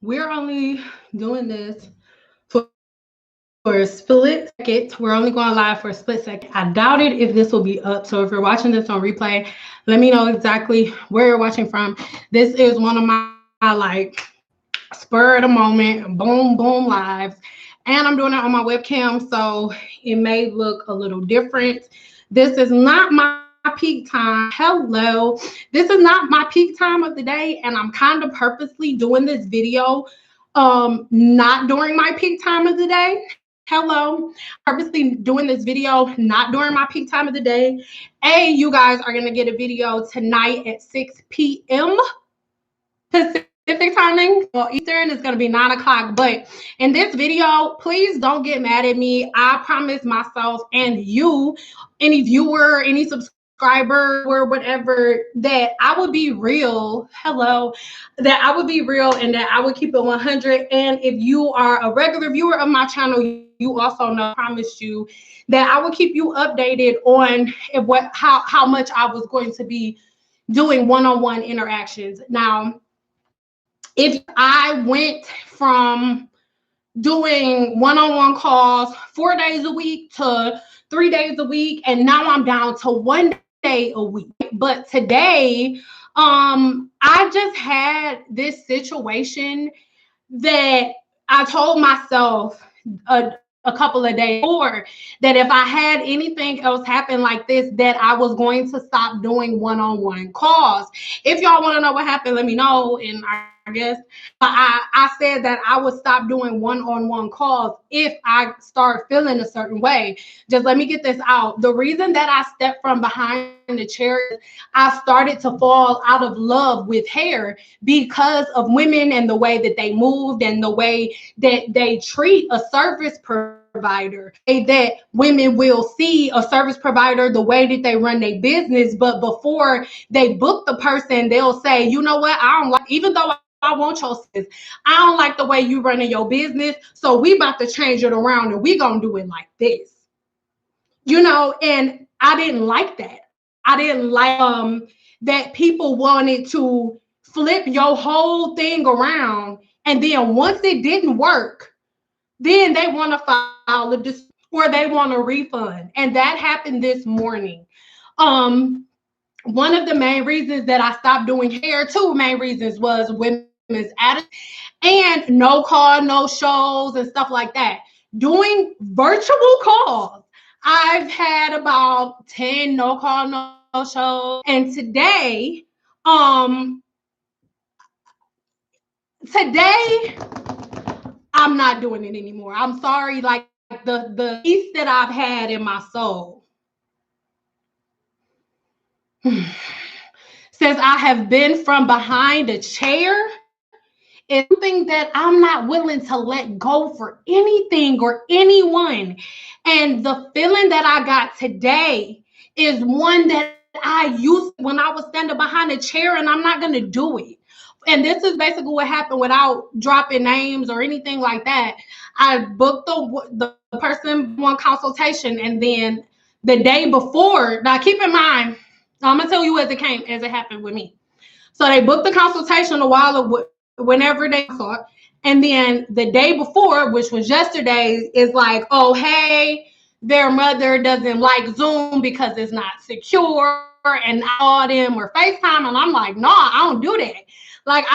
we're only doing this for a split second. We're only going live for a split second. I doubted if this will be up. So if you're watching this on replay, let me know exactly where you're watching from. This is one of my like spur of the moment, boom, boom lives. And I'm doing it on my webcam, so it may look a little different. This is not my peak time. Hello. This is not my peak time of the day, and I'm kind of purposely doing this video not during my peak time of the day. Hello. Purposely doing this video not during my peak time of the day. You guys are going to get a video tonight at 6 p.m. Pacific timing. Well, Eastern is going to be 9 o'clock. But in this video, please don't get mad at me. I promise myself and you, any viewer, any subscriber, or whatever, that I would be real. Hello. That I would be real and that I would keep it 100. And if you are a regular viewer of my channel, you also know, I promise you, that I will keep you updated on how much I was going to be doing one-on-one interactions. Now, if I went from doing one-on-one calls 4 days a week to 3 days a week, and now I'm down to 1 day a week. But today, I just had this situation that I told myself a couple of days before that if I had anything else happen like this, that I was going to stop doing one-on-one calls. If y'all want to know what happened, let me know. And I guess I said that I would stop doing one-on-one calls if I start feeling a certain way. Just let me get this out. The reason that I stepped from behind the chair, I started to fall out of love with hair because of women and the way that they moved and the way that they treat a service provider. That women will see a service provider, the way that they run their business, but before they book the person, they'll say, you know what, I don't like, even though I want your service, I don't like the way you running your business, so we about to change it around and we gonna do it like this. You know, and I didn't like that. I didn't like that people wanted to flip your whole thing around, and then once it didn't work, then they want to file a dispute or they want a refund. And that happened this morning. One of the main reasons that I stopped doing hair, two main reasons, was women's attitude and no call, no shows and stuff like that. Doing virtual calls, I've had about 10 no call, no shows. And today, I'm not doing it anymore. I'm sorry, like the peace that I've had in my soul since I have been from behind a chair is something that I'm not willing to let go for anything or anyone. And the feeling that I got today is one that I used when I was standing behind a chair, and I'm not going to do it. And this is basically what happened without dropping names or anything like that. I booked the person one consultation, and then the day before, now keep in mind, I'm going to tell you as it happened with me. So they booked the consultation a while ago, whenever they saw it. And then the day before, which was yesterday, is like, oh, hey, their mother doesn't like Zoom because it's not secure, and I called them or FaceTime, and I'm like, no, I don't do that. Like,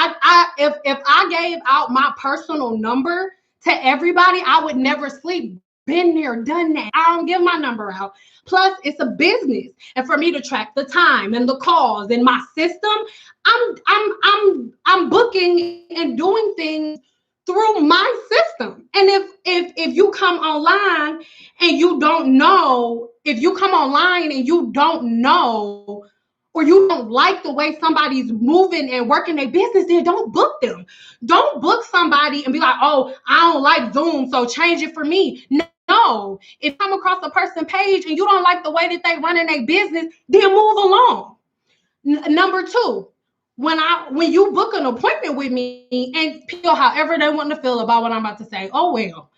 if I gave out my personal number to everybody, I would never sleep. Been there, done that. I don't give my number out. Plus, it's a business, and for me to track the time and the calls in my system, I'm booking and doing things through my system. And if you come online and you don't know, if you come online and you don't know, or you don't like the way somebody's moving and working their business, then don't book them. Don't book somebody and be like, oh, I don't like Zoom, so change it for me. No, if you come across a person page and you don't like the way that they run in their business, then move along. Number two, when you book an appointment with me, and feel however they want to feel about what I'm about to say, oh well.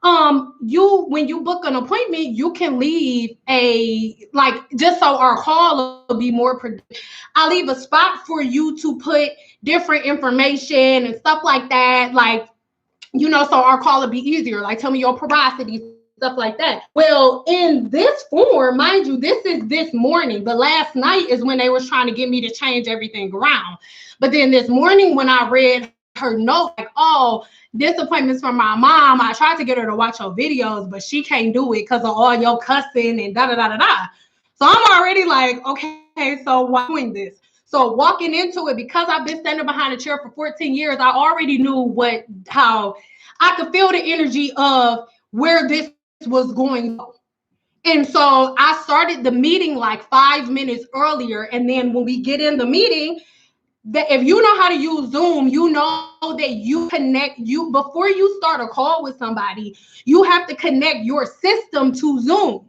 When you book an appointment, you can leave just so our call will be more productive. I leave a spot for you to put different information and stuff like that. Like, you know, so our call would be easier. Like, tell me your porosity, stuff like that. Well, in this form, mind you, this is this morning, but last night is when they was trying to get me to change everything around. But then this morning when I read her note, like, oh, this appointment's from my mom. I tried to get her to watch your videos, but she can't do it because of all your cussing and da-da-da-da-da. So I'm already like, okay, so why doing this? So walking into it, because I've been standing behind a chair for 14 years, I already knew how I could feel the energy of where this was going. And so I started the meeting like 5 minutes earlier. And then when we get in the meeting, that if you know how to use Zoom, you know that you connect before you start a call with somebody, you have to connect your system to Zoom.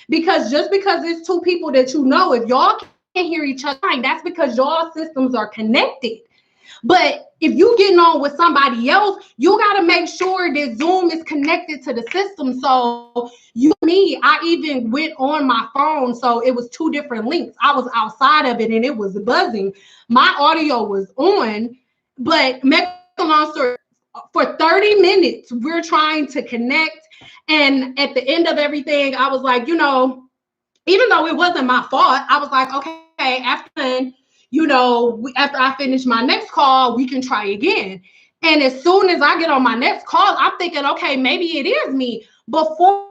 Because just because it's two people that you know, if y'all can't hear each other, that's because y'all systems are connected. But if you getting on with somebody else, you got to make sure that Zoom is connected to the system. So I even went on my phone. So it was 2 different links. I was outside of it and it was buzzing. My audio was on, but make a long story, for 30 minutes, we're trying to connect. And at the end of everything, I was like, you know, even though it wasn't my fault, I was like, okay, after I finish my next call, we can try again. And as soon as I get on my next call, I'm thinking, okay, maybe it is me. Before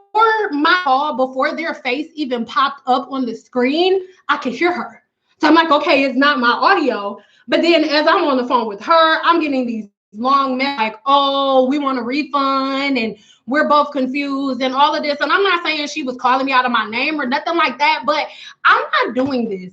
my call, before their face even popped up on the screen, I could hear her. So I'm like, okay, it's not my audio. But then as I'm on the phone with her, I'm getting these long messages like, oh, we want a refund and we're both confused and all of this. And I'm not saying she was calling me out of my name or nothing like that, but I'm not doing this.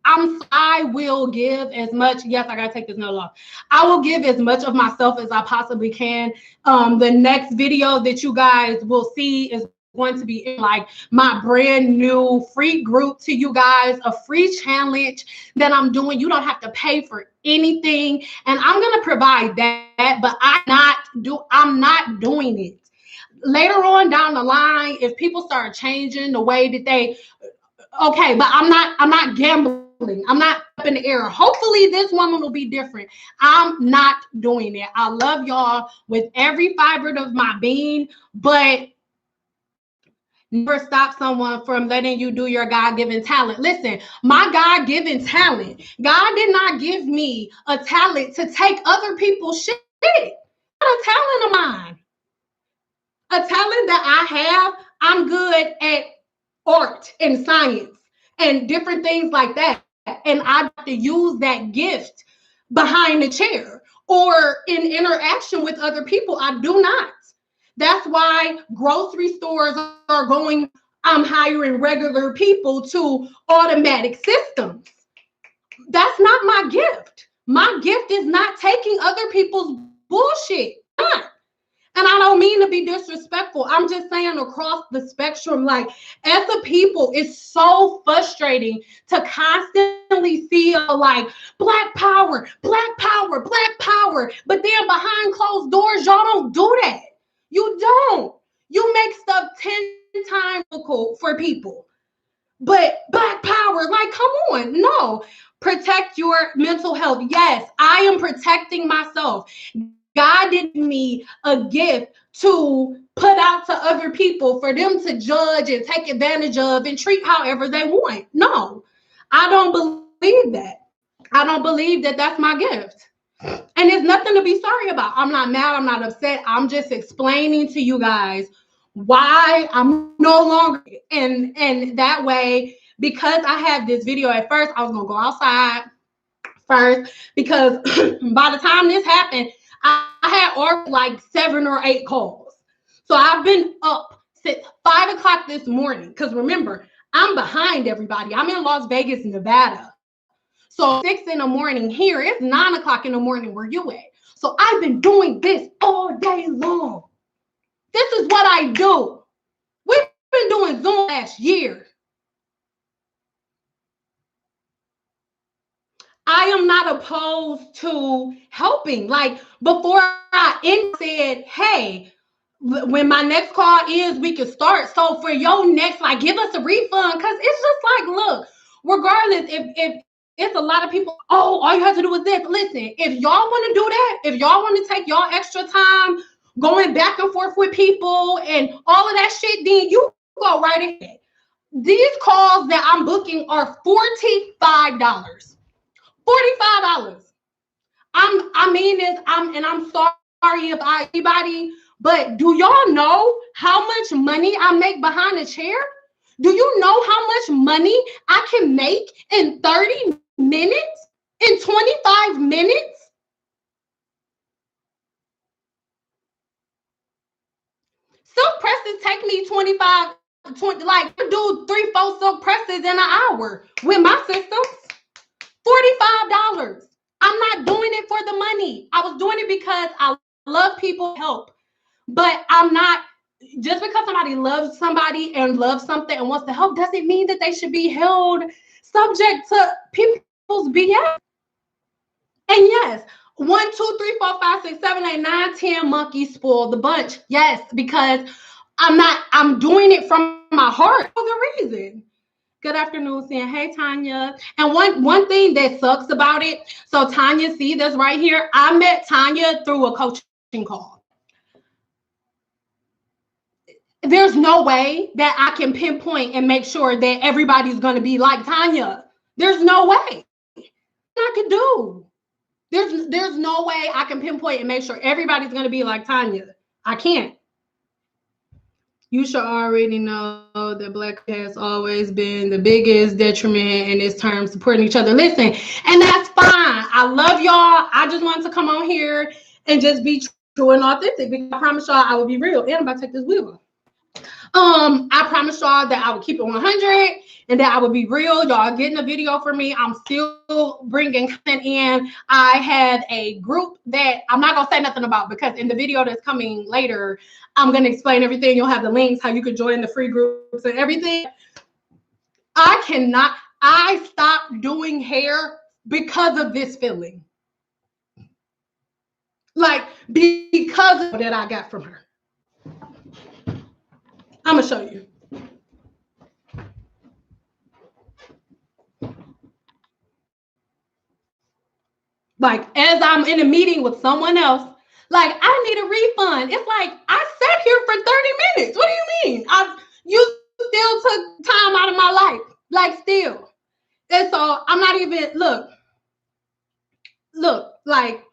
I will give as much. Yes, I gotta take this note off. I will give as much of myself as I possibly can. The next video that you guys will see is going to be like my brand new free group to you guys, a free challenge that I'm doing. You don't have to pay for anything, and I'm gonna provide that, but I'm not doing it. Later on down the line, if people start changing the way that they, okay, but I'm not gambling. I'm not up in the air. Hopefully this woman will be different. I'm not doing it. I love y'all with every fiber of my being, but never stop someone from letting you do your God-given talent. Listen, my God-given talent, God did not give me a talent to take other people's shit. It's not a talent of mine. A talent that I have, I'm good at art and science and different things like that. And I have to use that gift behind the chair or in interaction with other people. I do not. That's why grocery stores are going, I'm hiring regular people to automatic systems. That's not my gift. My gift is not taking other people's bullshit. Not. And I don't mean to be disrespectful. I'm just saying across the spectrum, like as a people, it's so frustrating to constantly see like Black power, Black power, Black power. But then behind closed doors, y'all don't do that. You don't. You make stuff 10 times difficult for people. But Black power, like, come on. No. Protect your mental health. Yes, I am protecting myself. God gave me a gift to put out to other people for them to judge and take advantage of and treat however they want. No, I don't believe that. I don't believe that that's my gift. And there's nothing to be sorry about. I'm not mad. I'm not upset. I'm just explaining to you guys why I'm no longer. And that way, because I had this video at first, I was going to go outside first because by the time this happened, I had already like 7 or 8 calls. So I've been up since 5 o'clock this morning. Because remember, I'm behind everybody. I'm in Las Vegas, Nevada. So 6 in the morning here, it's 9 o'clock in the morning where you at. So I've been doing this all day long. This is what I do. We've been doing Zoom last year. I am not opposed to helping. Like before I said, hey, when my next call is, we can start. So for your next, like, give us a refund. Cause it's just like, look, regardless, it's a lot of people, oh, all you have to do is this. Listen, if y'all want to do that, if y'all want to take y'all extra time going back and forth with people and all of that shit, then you go right ahead. These calls that I'm booking are $45. $45. I'm sorry if anybody, but do y'all know how much money I make behind a chair? Do you know how much money I can make in 30 minutes? In 25 minutes? Silk presses take me 20, like do 3-4 silk presses in an hour with my systems. $45. I'm not doing it for the money. I was doing it because I love people help. But I'm not, just because somebody loves somebody and loves something and wants to help doesn't mean that they should be held subject to people's BS. And yes, 1, 2, 3, 4, 5, 6, 7, 8, 9, 10 monkeys spoil the bunch. Yes, because I'm doing it from my heart for the reason. Good afternoon, saying, hey, Tanya. And one thing that sucks about it, so Tanya, see this right here? I met Tanya through a coaching call. There's no way that I can pinpoint and make sure that everybody's going to be like Tanya. There's no way I could do. There's no way I can pinpoint and make sure everybody's going to be like Tanya. I can't. You should already know that Black has always been the biggest detriment in this term, supporting each other. Listen, and that's fine. I love y'all. I just wanted to come on here and just be true and authentic, because I promise y'all I will be real. And I'm about to take this wheel off. I promise y'all that I would keep it 100 and that I would be real. Y'all getting a video for me. I'm still bringing content in. I have a group that I'm not going to say nothing about, because in the video that's coming later, I'm going to explain everything. You'll have the links, how you can join the free groups and everything. I stopped doing hair because of this feeling. Like, because of that I got from her. I'm going to show you. Like, as I'm in a meeting with someone else, like, I need a refund. It's like, I sat here for 30 minutes. What do you mean? You still took time out of my life. Like, still. And so I'm not even, look, like,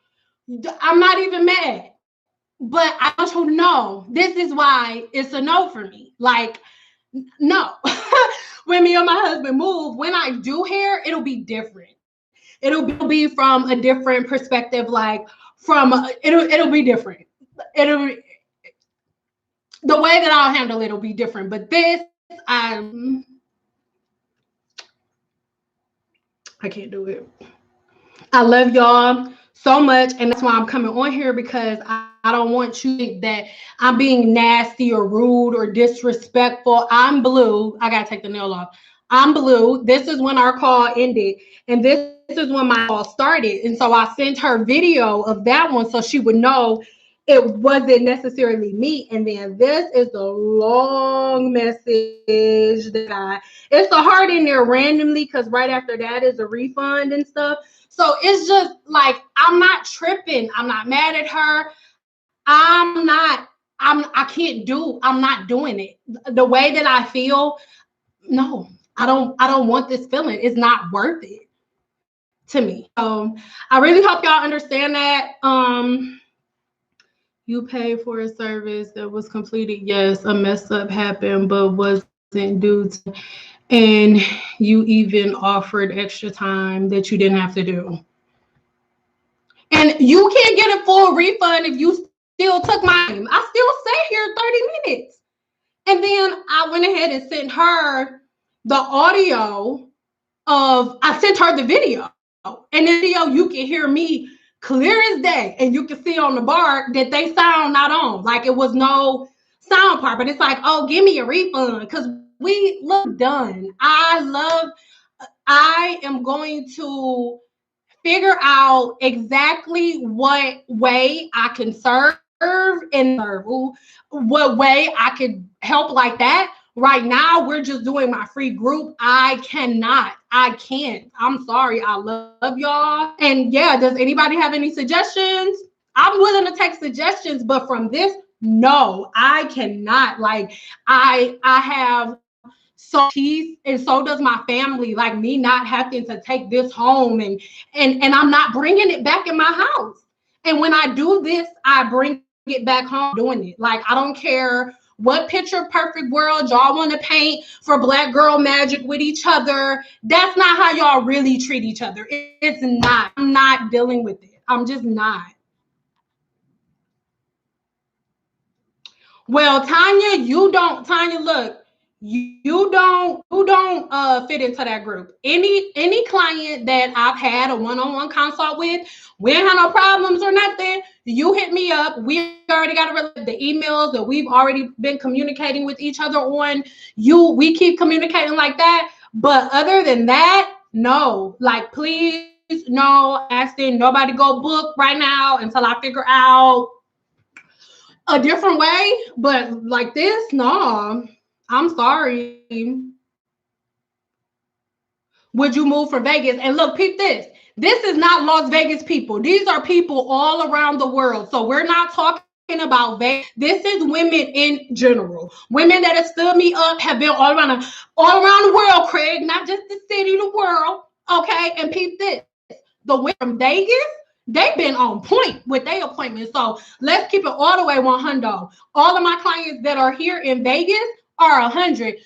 I'm not even mad. But I want you to know, this is why it's a no for me. Like, no. When me and my husband move, when I do hair, it'll be different. It'll be from a different perspective, like it'll be different. The way that I'll handle it'll be different. But this, I can't do it. I love y'all so much, and that's why I'm coming on here, because I don't want you to think that I'm being nasty or rude or disrespectful. I'm blue. I gotta take the nail off. I'm blue. This is when our call ended, and this is when my call started. And so I sent her video of that one so she would know it wasn't necessarily me. And then this is the long message that it's a heart in there randomly, because right after that is a refund and stuff. So it's just like, I'm not tripping. I'm not mad at her. I'm not doing it. The way that I feel, no, I don't want this feeling. It's not worth it to me. So I really hope y'all understand that. You pay for a service that was completed. Yes, a mess up happened, but wasn't due to, and you even offered extra time that you didn't have to do. And you can't get a full refund if you still took mine. I still sat here 30 minutes. And then I went ahead and sent her the audio of, I sent her the video. And the video, you can hear me clear as day. And you can see on the bar that they sound not on. Like, it was no sound part. But it's like, oh, give me a refund, because we look done. I am going to figure out exactly what way I can serve and serve, what way I could help like that. Right now, we're just doing my free group. I can't. I'm sorry. I love y'all. And yeah, does anybody have any suggestions? I'm willing to take suggestions, but from this, no, I cannot. Like, I have so peace, and so does my family. Like, me not having to take this home, and I'm not bringing it back in my house. And when I do this, I bring it back home doing it. Like, I don't care what picture perfect world y'all want to paint for Black girl magic with each other. That's not how y'all really treat each other. It's not. I'm not dealing with it. I'm just not. Well, Tanya, look, you don't fit into that group. Any client that I've had a one-on-one consult with, we ain't have no problems or nothing. You hit me up. We already got the emails that we've already been communicating with each other on. We keep communicating like that. But other than that, no. Like, please, no, asking nobody go book right now until I figure out a different way. But like this, no. I'm sorry. Would you move from Vegas? And look, peep this. This is not Las Vegas people. These are people all around the world. So we're not talking about Vegas. This is women in general. Women that have stood me up have been all around the world, Craig, not just the city, the world. Okay, and peep this. The women from Vegas, they've been on point with their appointments. So let's keep it all the way 100. All of my clients that are here in Vegas are 100.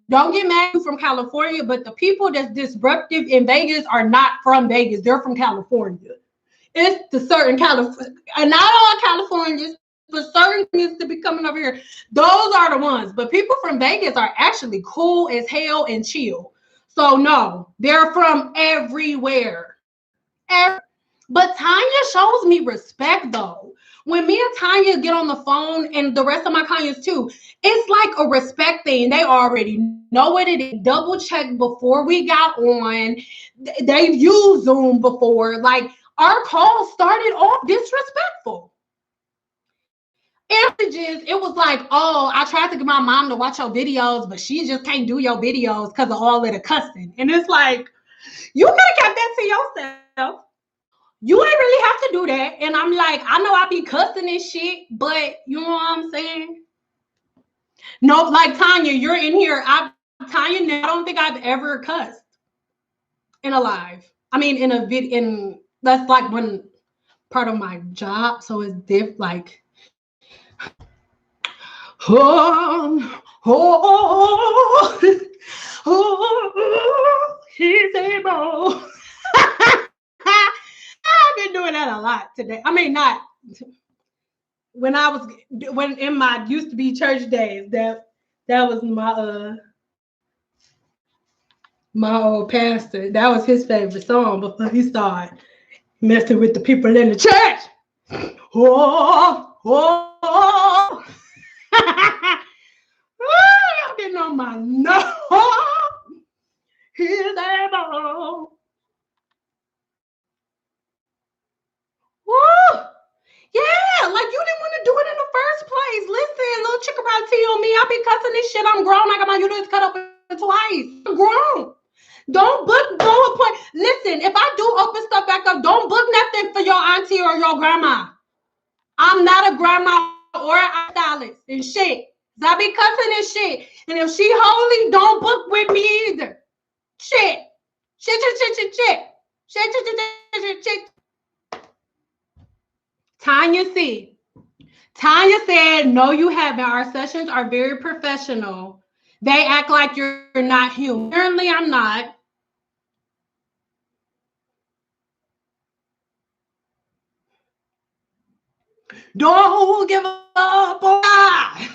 Don't get mad from California, but the people that's disruptive in Vegas are not from Vegas. They're from California. It's the certain California, and not all Californians, but certain things to be coming over here. Those are the ones. But people from Vegas are actually cool as hell and chill. So no, they're from everywhere. But Tanya shows me respect though. When me and Tanya get on the phone, and the rest of my clients too, it's like a respect thing. They already know what it is. Double check before we got on. They've used Zoom before. Like, our call started off disrespectful. Messages, it was like, oh, I tried to get my mom to watch your videos, but she just can't do your videos because of all of the cussing. And it's like, you could have kept that to yourself. You ain't really have to do that. And I'm like, I know I be cussing and shit, but you know what I'm saying? No, like Tanya, you're in here. Tanya, I don't think I've ever cussed in a live. I mean, in a video, that's like one part of my job. So it's like, he's able. I've been doing that a lot today. I mean, not when in my used to be church days. That was my old pastor. That was his favorite song before he started messing with the people in the church. I'm getting on my nose. He's able. Woo! Yeah, like, you didn't want to do it in the first place. Listen, little chick about tea on me. I be cussing this shit. I'm grown. I got my uterus cut open twice. I'm grown. Don't book no appointment. Listen, if I do open stuff back up, don't book nothing for your auntie or your grandma. I'm not a grandma or a stylist and shit. I be cussing and shit. And if she holy, don't book with me either. Shit. Shit. Tanya said, no, you haven't. Our sessions are very professional. They act like you're not human. Apparently, I'm not. Don't give up on God.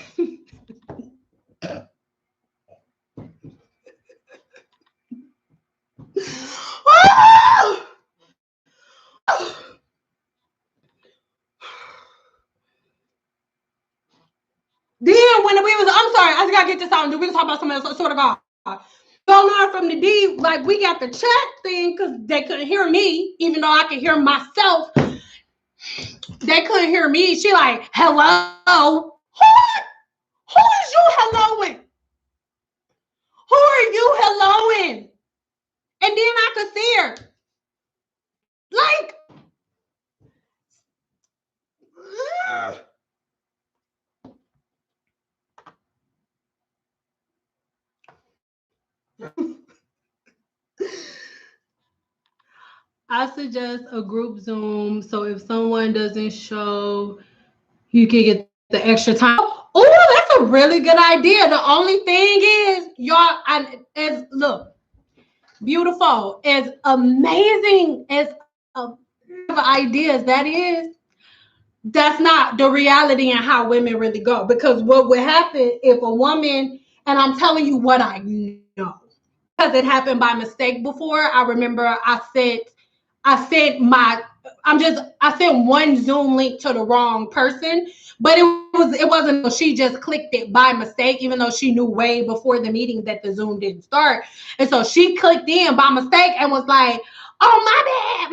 Then when I'm sorry, I just gotta get this out. We was talking about something else. I swear to God. Going on from the D, like, we got the chat thing because they couldn't hear me, even though I could hear myself. They couldn't hear me. She like, hello. Who is you helloing? could see her. Like, I suggest a group Zoom, so if someone doesn't show, you can get the extra time. Oh, that's a really good idea. The only thing is, y'all, look, beautiful, as amazing as ideas that is, that's not the reality and how women really go. Because what would happen if a woman, and I'm telling you what I know, because it happened by mistake before. I remember I sent one Zoom link to the wrong person, but it wasn't, she just clicked it by mistake, even though she knew way before the meeting that the Zoom didn't start. And so she clicked in by mistake and was like, oh, my bad.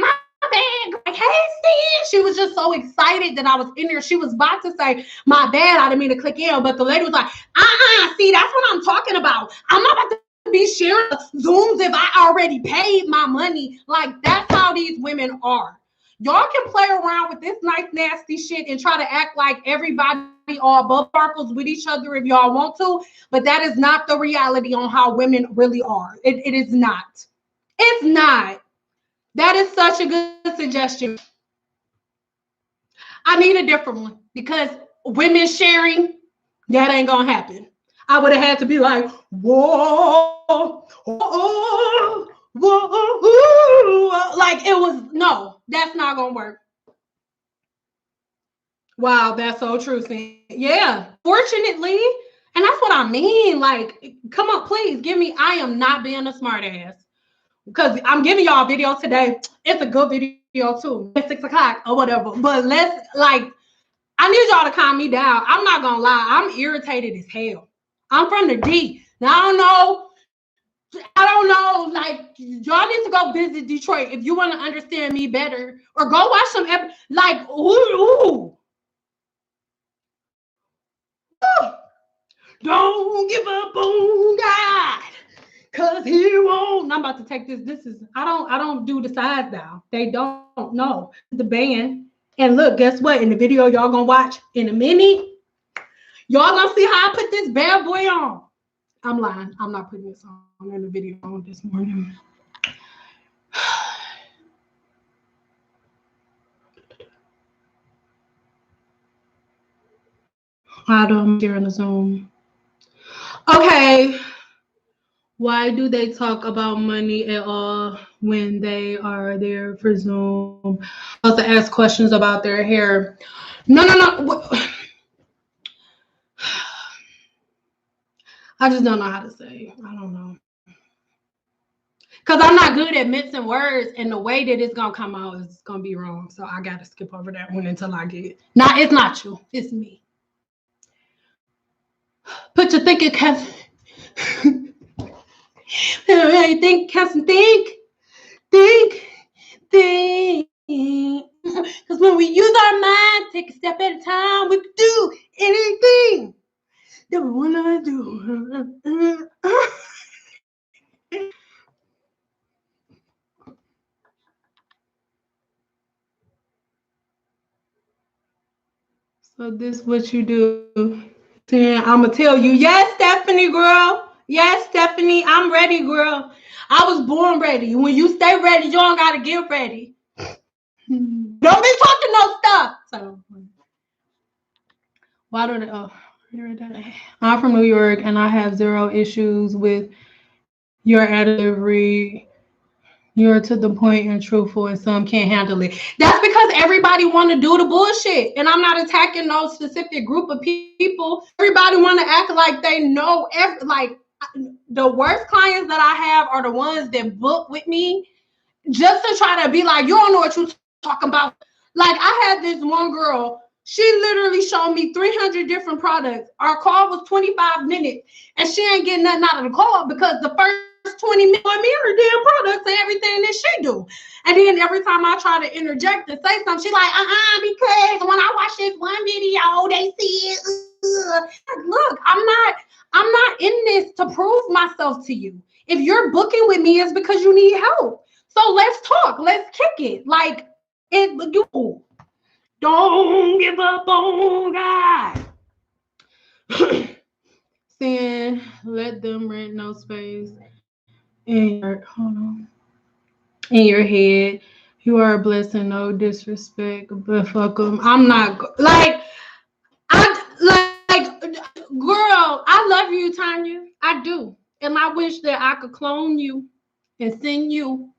Like, hey, Steve. She was just so excited that I was in there. She was about to say, my bad, I didn't mean to click in. But the lady was like, see, that's what I'm talking about. I'm not about to be sharing Zooms if I already paid my money. Like, that's how these women are. Y'all can play around with this nice, nasty shit and try to act like everybody all butt sparkles with each other if y'all want to, but that is not the reality on how women really are. It is not. It's not. That is such a good suggestion. I need a different one because women sharing, that ain't gonna happen. I would have had to be like, whoa, whoa, whoa, like it was, no, that's not gonna work. Wow, that's so true. Yeah, fortunately, and that's what I mean. Like, come on, please give me. I am not being a smart ass because I'm giving y'all a video today. It's a good video too. It's 6 o'clock or whatever. But I need y'all to calm me down. I'm not gonna lie. I'm irritated as hell. I'm from the D. Now I don't know. Like, y'all need to go visit Detroit if you want to understand me better, or go watch some. Like, ooh. Don't give up on God, cause He won't. I'm about to take this. This is I don't do the sides now. They don't know the band. And look, guess what? In the video y'all gonna watch in a minute, y'all gonna see how I put this bad boy on. I'm lying. I'm not putting this on in the video this morning. I don't share in the Zoom. Okay. Why do they talk about money at all when they are there for Zoom? Also ask questions about their hair. No. I just don't know how to say. I don't know. Because I'm not good at mixing words, and the way that it's going to come out is going to be wrong. So I got to skip over that one until I get it. It's not you. It's me. Put your thinking cap. Think, Captain, think. Because when we use our mind, take a step at a time, we can do anything that we want to do. So this is what you do. I'm going to tell you, yes, Stephanie, girl. Yes, Stephanie, I'm ready, girl. I was born ready. When you stay ready, you don't got to get ready. Don't be talking no stuff. So, why do they? I'm from New York, and I have zero issues with your delivery. You're to the point and truthful, and some can't handle it. That's because everybody want to do the bullshit, and I'm not attacking no specific group of people. Everybody want to act like they know. Like, the worst clients that I have are the ones that book with me just to try to be like, you don't know what you're talking about. Like, I had this one girl. She literally showed me 300 different products. Our call was 25 minutes, and she ain't getting nothing out of the call because the first 20 minutes on me her damn products and everything that she do. And then every time I try to interject and say something, she's like, because when I watch this one video, they see it. Look, I'm not in this to prove myself to you. If you're booking with me, it's because you need help. So let's talk. Let's kick it. Like, you don't give up on God. Saying, let them rent no space in your, in your head. You are a blessing, no disrespect, but fuck them. I'm not, like, girl, I love you, Tanya. I do. And I wish that I could clone you and send you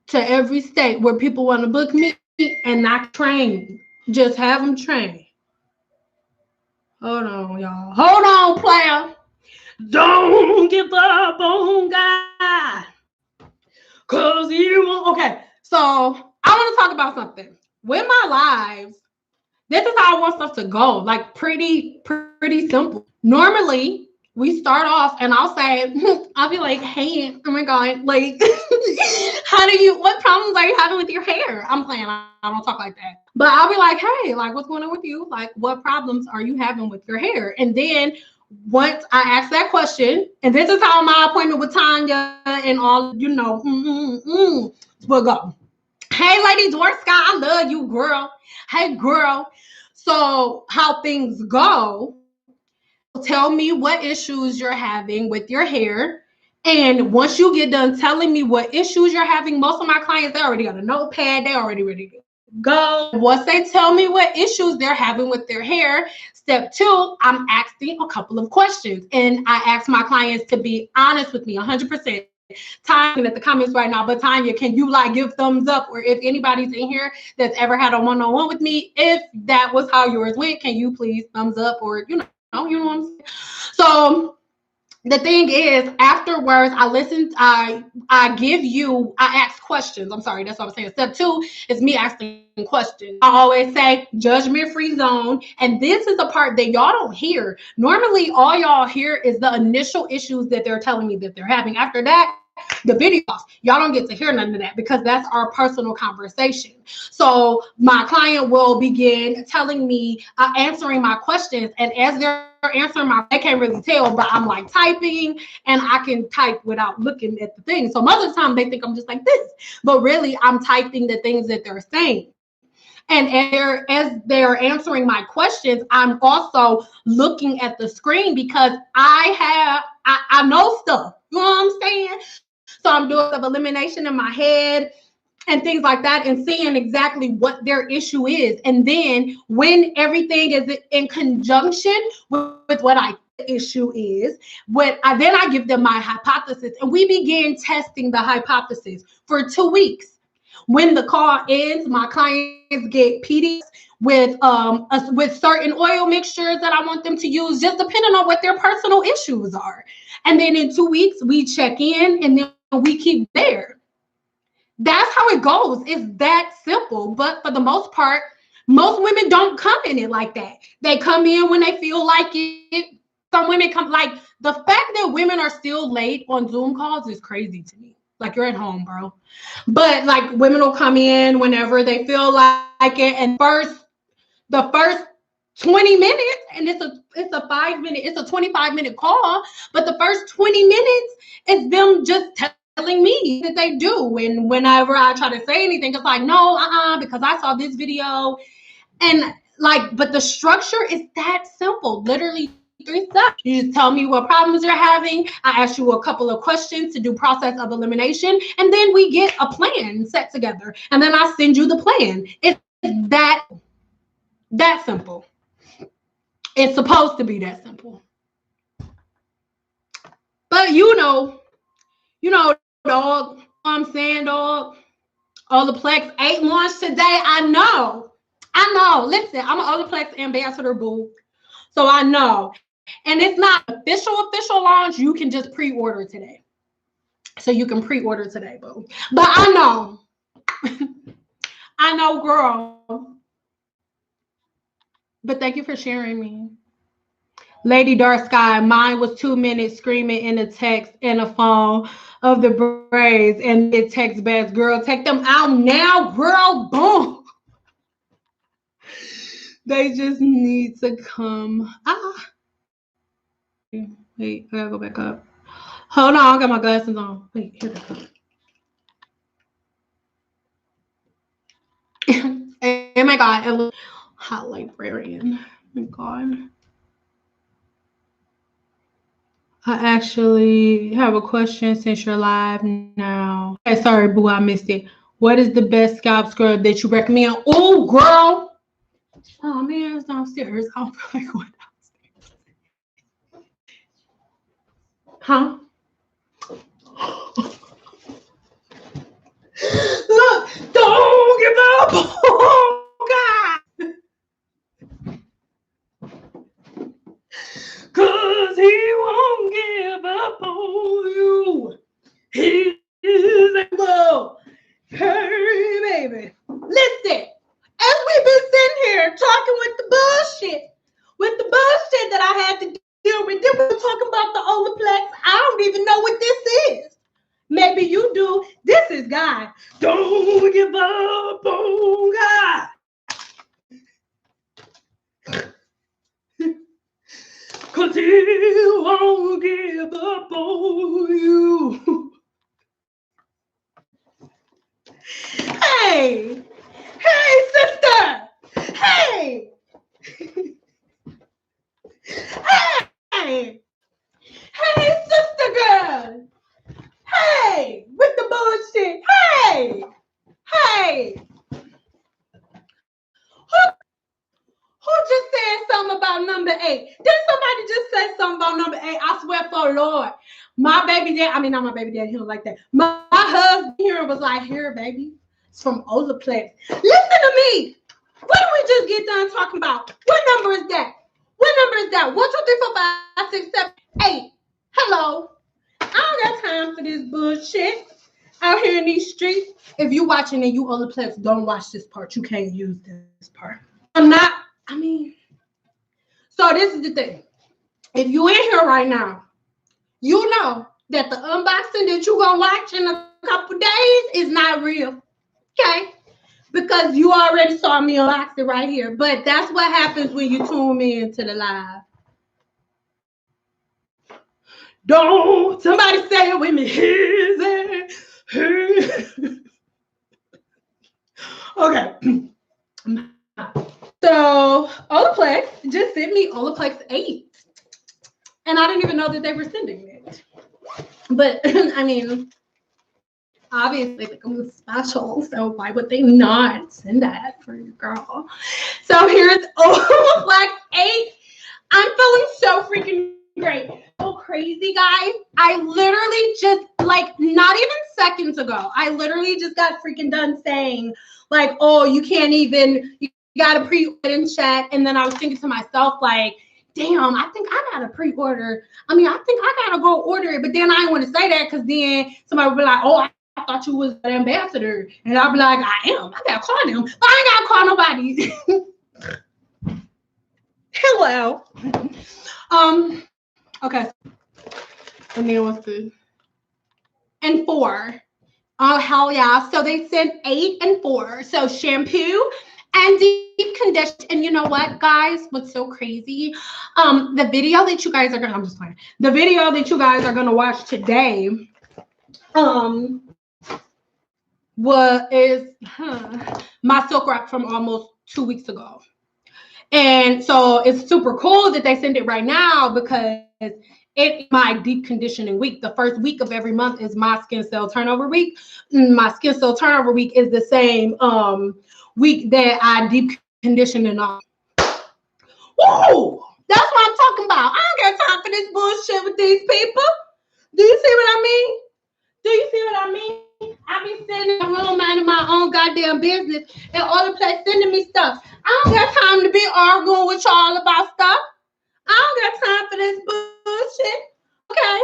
to every state where people want to book me and not train. Just have them train. Hold on, y'all. Hold on, player. Don't give up on God. Cause you won't. Okay, so I want to talk about something. With my lives, this is how I want stuff to go. Like pretty simple. Normally, we start off and I'll say, I'll be like, hey, oh my God, like, what problems are you having with your hair? I'm playing, I don't talk like that. But I'll be like, hey, like, what's going on with you? Like, what problems are you having with your hair? And then once I ask that question, and this is how my appointment with Tanya and all, will go. Hey, Lady Dwarf Sky, I love you, girl. Hey, girl. So how things go, tell me what issues you're having with your hair. And once you get done telling me what issues you're having, most of my clients, they already got a notepad. They already ready to go. Once they tell me what issues they're having with their hair, step 2, I'm asking a couple of questions. And I ask my clients to be honest with me 100%. Tanya at the comments right now, but Tanya, can you like give thumbs up, or if anybody's in here that's ever had a one-on-one with me, if that was how yours went, can you please thumbs up, or you know what I'm saying? So the thing is, afterwards, I ask questions. I'm sorry, that's what I'm saying. Step 2 is me asking questions. I always say judgment-free zone. And this is the part that y'all don't hear. Normally, all y'all hear is the initial issues that they're telling me that they're having. After that, the videos, y'all don't get to hear none of that because that's our personal conversation. So my client will begin telling me, answering my questions, and as they're answering I can't really tell, but I'm like typing, and I can type without looking at the thing. So most of the time they think I'm just like this, but really I'm typing the things that they're saying. And as they're answering my questions, I'm also looking at the screen because I know stuff. You know what I'm saying? So I'm doing some elimination in my head and things like that, and seeing exactly what their issue is. And then when everything is in conjunction with what I issue is, then I give them my hypothesis, and we begin testing the hypothesis for 2 weeks. When the call ends, my clients get PDFs with certain oil mixtures that I want them to use, just depending on what their personal issues are. And then in 2 weeks, we check in, and then we keep there. That's how it goes. It's that simple. But for the most part, most women don't come in it like that. They come in when they feel like it. Some women come, like, the fact that women are still late on Zoom calls is crazy to me. Like, you're at home, bro. But like, women will come in whenever they feel like it. And the first 20 minutes, and it's a 25-minute call, but the first 20 minutes is them just telling me that they do. And whenever I try to say anything, it's like, no, because I saw this video. And like, but the structure is that simple. Literally 3 steps. You just tell me what problems you're having. I ask you a couple of questions to do process of elimination. And then we get a plan set together. And then I send you the plan. It's that simple. It's supposed to be that simple. But dog, I'm saying, dog, Olaplex 8 launched today. I know. Listen, I'm an Olaplex ambassador, boo. So I know. And it's not official launch. You can just pre-order today. So you can pre-order today, boo. But I know. I know, girl. But thank you for sharing me. Lady Dark Sky, mine was 2 minutes screaming in a text and a phone of the braids, and it text back, girl, take them out now, girl, boom. They just need to come. Wait, I gotta go back up. Hold on, I got my glasses on. Wait, here they come. Oh my God, hot librarian. Oh my God. I actually have a question since you're live now. Okay, sorry, boo, I missed it. What is the best scalp scrub that you recommend? Oh, girl. Oh, man, it's downstairs. I don't feel like going downstairs. Huh? Look, don't give up. Oh, God. Cause he won't give up on you. He is able. Hey, baby. Listen, as we've been sitting here talking with the bullshit that I had to deal with, then we're talking about the Olaplex. I don't even know what this is. Maybe you do. This is God. Don't give up on God. Cause he won't give up on you. Hey, sister. Hey. Hey, sister girl. Hey, with the bullshit. Hey. Who just said something about number 8? Did somebody just say something about number 8? I swear for Lord. My baby dad, not my baby dad, he don't like that. My husband here was like, here, baby. It's from Olaplex. Listen to me. What did we just get done talking about? What number is that? 1, 2, 3, 4, 5, 6, 7, 8. Hello. I don't got time for this bullshit out here in these streets. If you watching and you Olaplex, don't watch this part. You can't use this part. So this is the thing. If you in here right now, you know that the unboxing that you're going to watch in a couple days is not real. Okay? Because you already saw me unbox it right here. But that's what happens when you tune me into the live. Don't somebody say it with me. Okay. So Olaplex just sent me Olaplex 8. And I didn't even know that they were sending it. But obviously I'm special, so why would they not send that for your girl? So here's Olaplex 8. I'm feeling so freaking great. So crazy, guys. I literally just, not even seconds ago, I literally just got freaking done saying, oh, you got to pre-order in chat. And then I was thinking to myself, damn, I think I got to pre-order. I think I got to go order it. But then I didn't want to say that because then somebody would be like, oh, I thought you was an ambassador. And I'll be like, I am. I got to call them. But I ain't got to call nobody. Hello. Okay. And then what's good? And 4. Oh, hell yeah. So they sent 8 and 4. So shampoo and deep condition. And you know what, guys? What's so crazy? The video that you guys are gonna, I'm just playing. The video that you guys are gonna watch today, my silk rock from almost 2 weeks ago. And so it's super cool that they send it right now because it's my deep conditioning week. The first week of every month is my skin cell turnover week. My skin cell turnover week is the same week that I deep condition and all. Whoa! That's what I'm talking about. I don't got time for this bullshit with these people. Do you see what I mean? I be sitting in a room minding my own goddamn business and all the place sending me stuff. I don't got time to be arguing with y'all about stuff. I don't got time for this bullshit. Okay.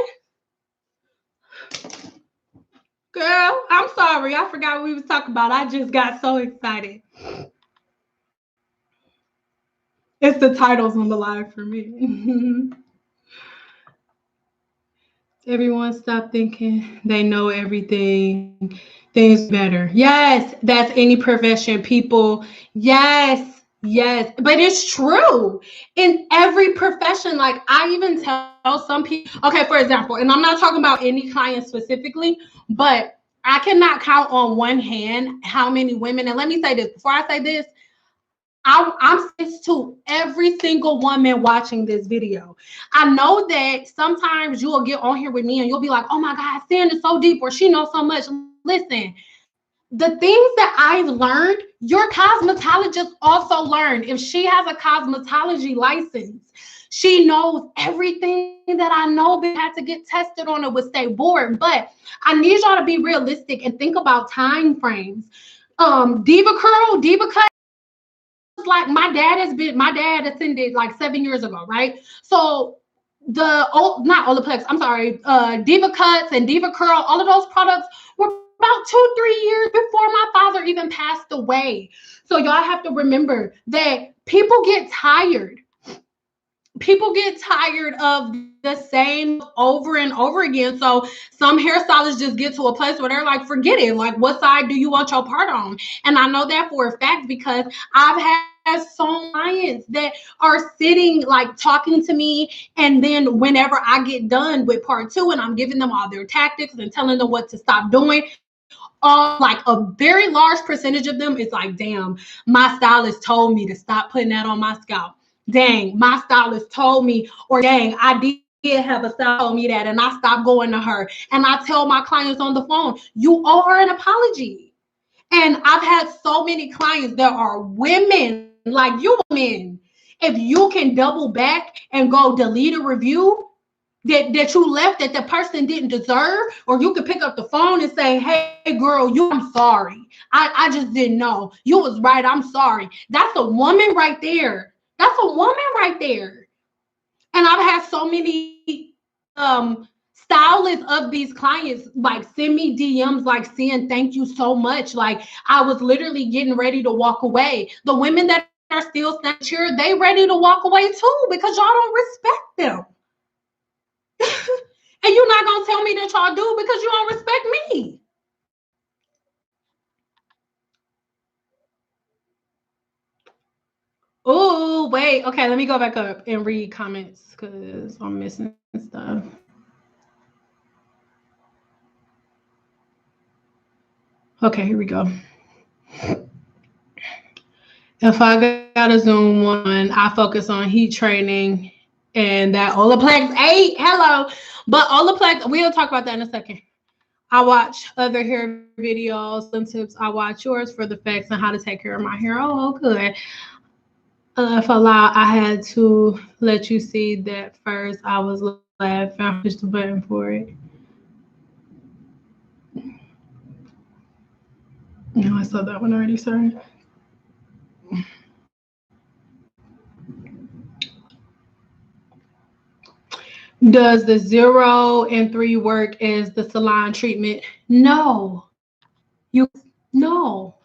Girl, I'm sorry. I forgot what we was talking about. I just got so excited. It's the titles on the live for me. Everyone stop thinking they know everything. Things better. Yes, that's any profession, people. Yes. But it's true. In every profession, I even tell some people, okay, for example, and I'm not talking about any client specifically, but I cannot count on one hand how many women, and let me say this, before I say this, I'm saying to every single woman watching this video. I know that sometimes you'll get on here with me and you'll be like, oh my God, Sand is so deep, or she knows so much. Listen, the things that I've learned, your cosmetologist also learned. If she has a cosmetology license, she knows everything that I know, but had to get tested on it with State Board. But I need y'all to be realistic and think about time frames. Diva Curl, Diva Cut, like my dad attended like 7 years ago, right? So not Olaplex, I'm sorry, Diva Cuts and Diva Curl, all of those products were about 2-3 years before my father even passed away. So y'all have to remember that people get tired. People get tired of the same over and over again. So some hairstylists just get to a place where they're like, forget it. Like, what side do you want your part on? And I know that for a fact because I've had some clients that are sitting like talking to me, and then whenever I get done with part 2 and I'm giving them all their tactics and telling them what to stop doing, like a very large percentage of them is like, damn, my stylist told me to stop putting that on my scalp. Dang, my stylist told me, or dang, I did have a stylist told me that, and I stopped going to her. And I tell my clients on the phone, you owe her an apology. And I've had so many clients that are women, like you women. If you can double back and go delete a review that you left that the person didn't deserve, or you could pick up the phone and say, hey girl, I'm sorry. I just didn't know. You was right. I'm sorry. That's a woman right there. That's a woman right there. And I've had so many stylists of these clients like send me DMs like saying thank you so much. Like I was literally getting ready to walk away. The women that are still standing here, they ready to walk away too because y'all don't respect them. And you're not gonna tell me that y'all do because you don't respect me. Oh, wait. Okay, let me go back up and read comments because I'm missing stuff. Okay, here we go. If I got a Zoom one, I focus on heat training and that Olaplex 8. Hello. But Olaplex, we'll talk about that in a second. I watch other hair videos and tips. I watch yours for the facts on how to take care of my hair. Oh, good. If allowed, I had to let you see that first. I was laughing. I pushed the button for it. No, I saw that one already, sorry. Does the 0 and 3 work as the salon treatment? No. No.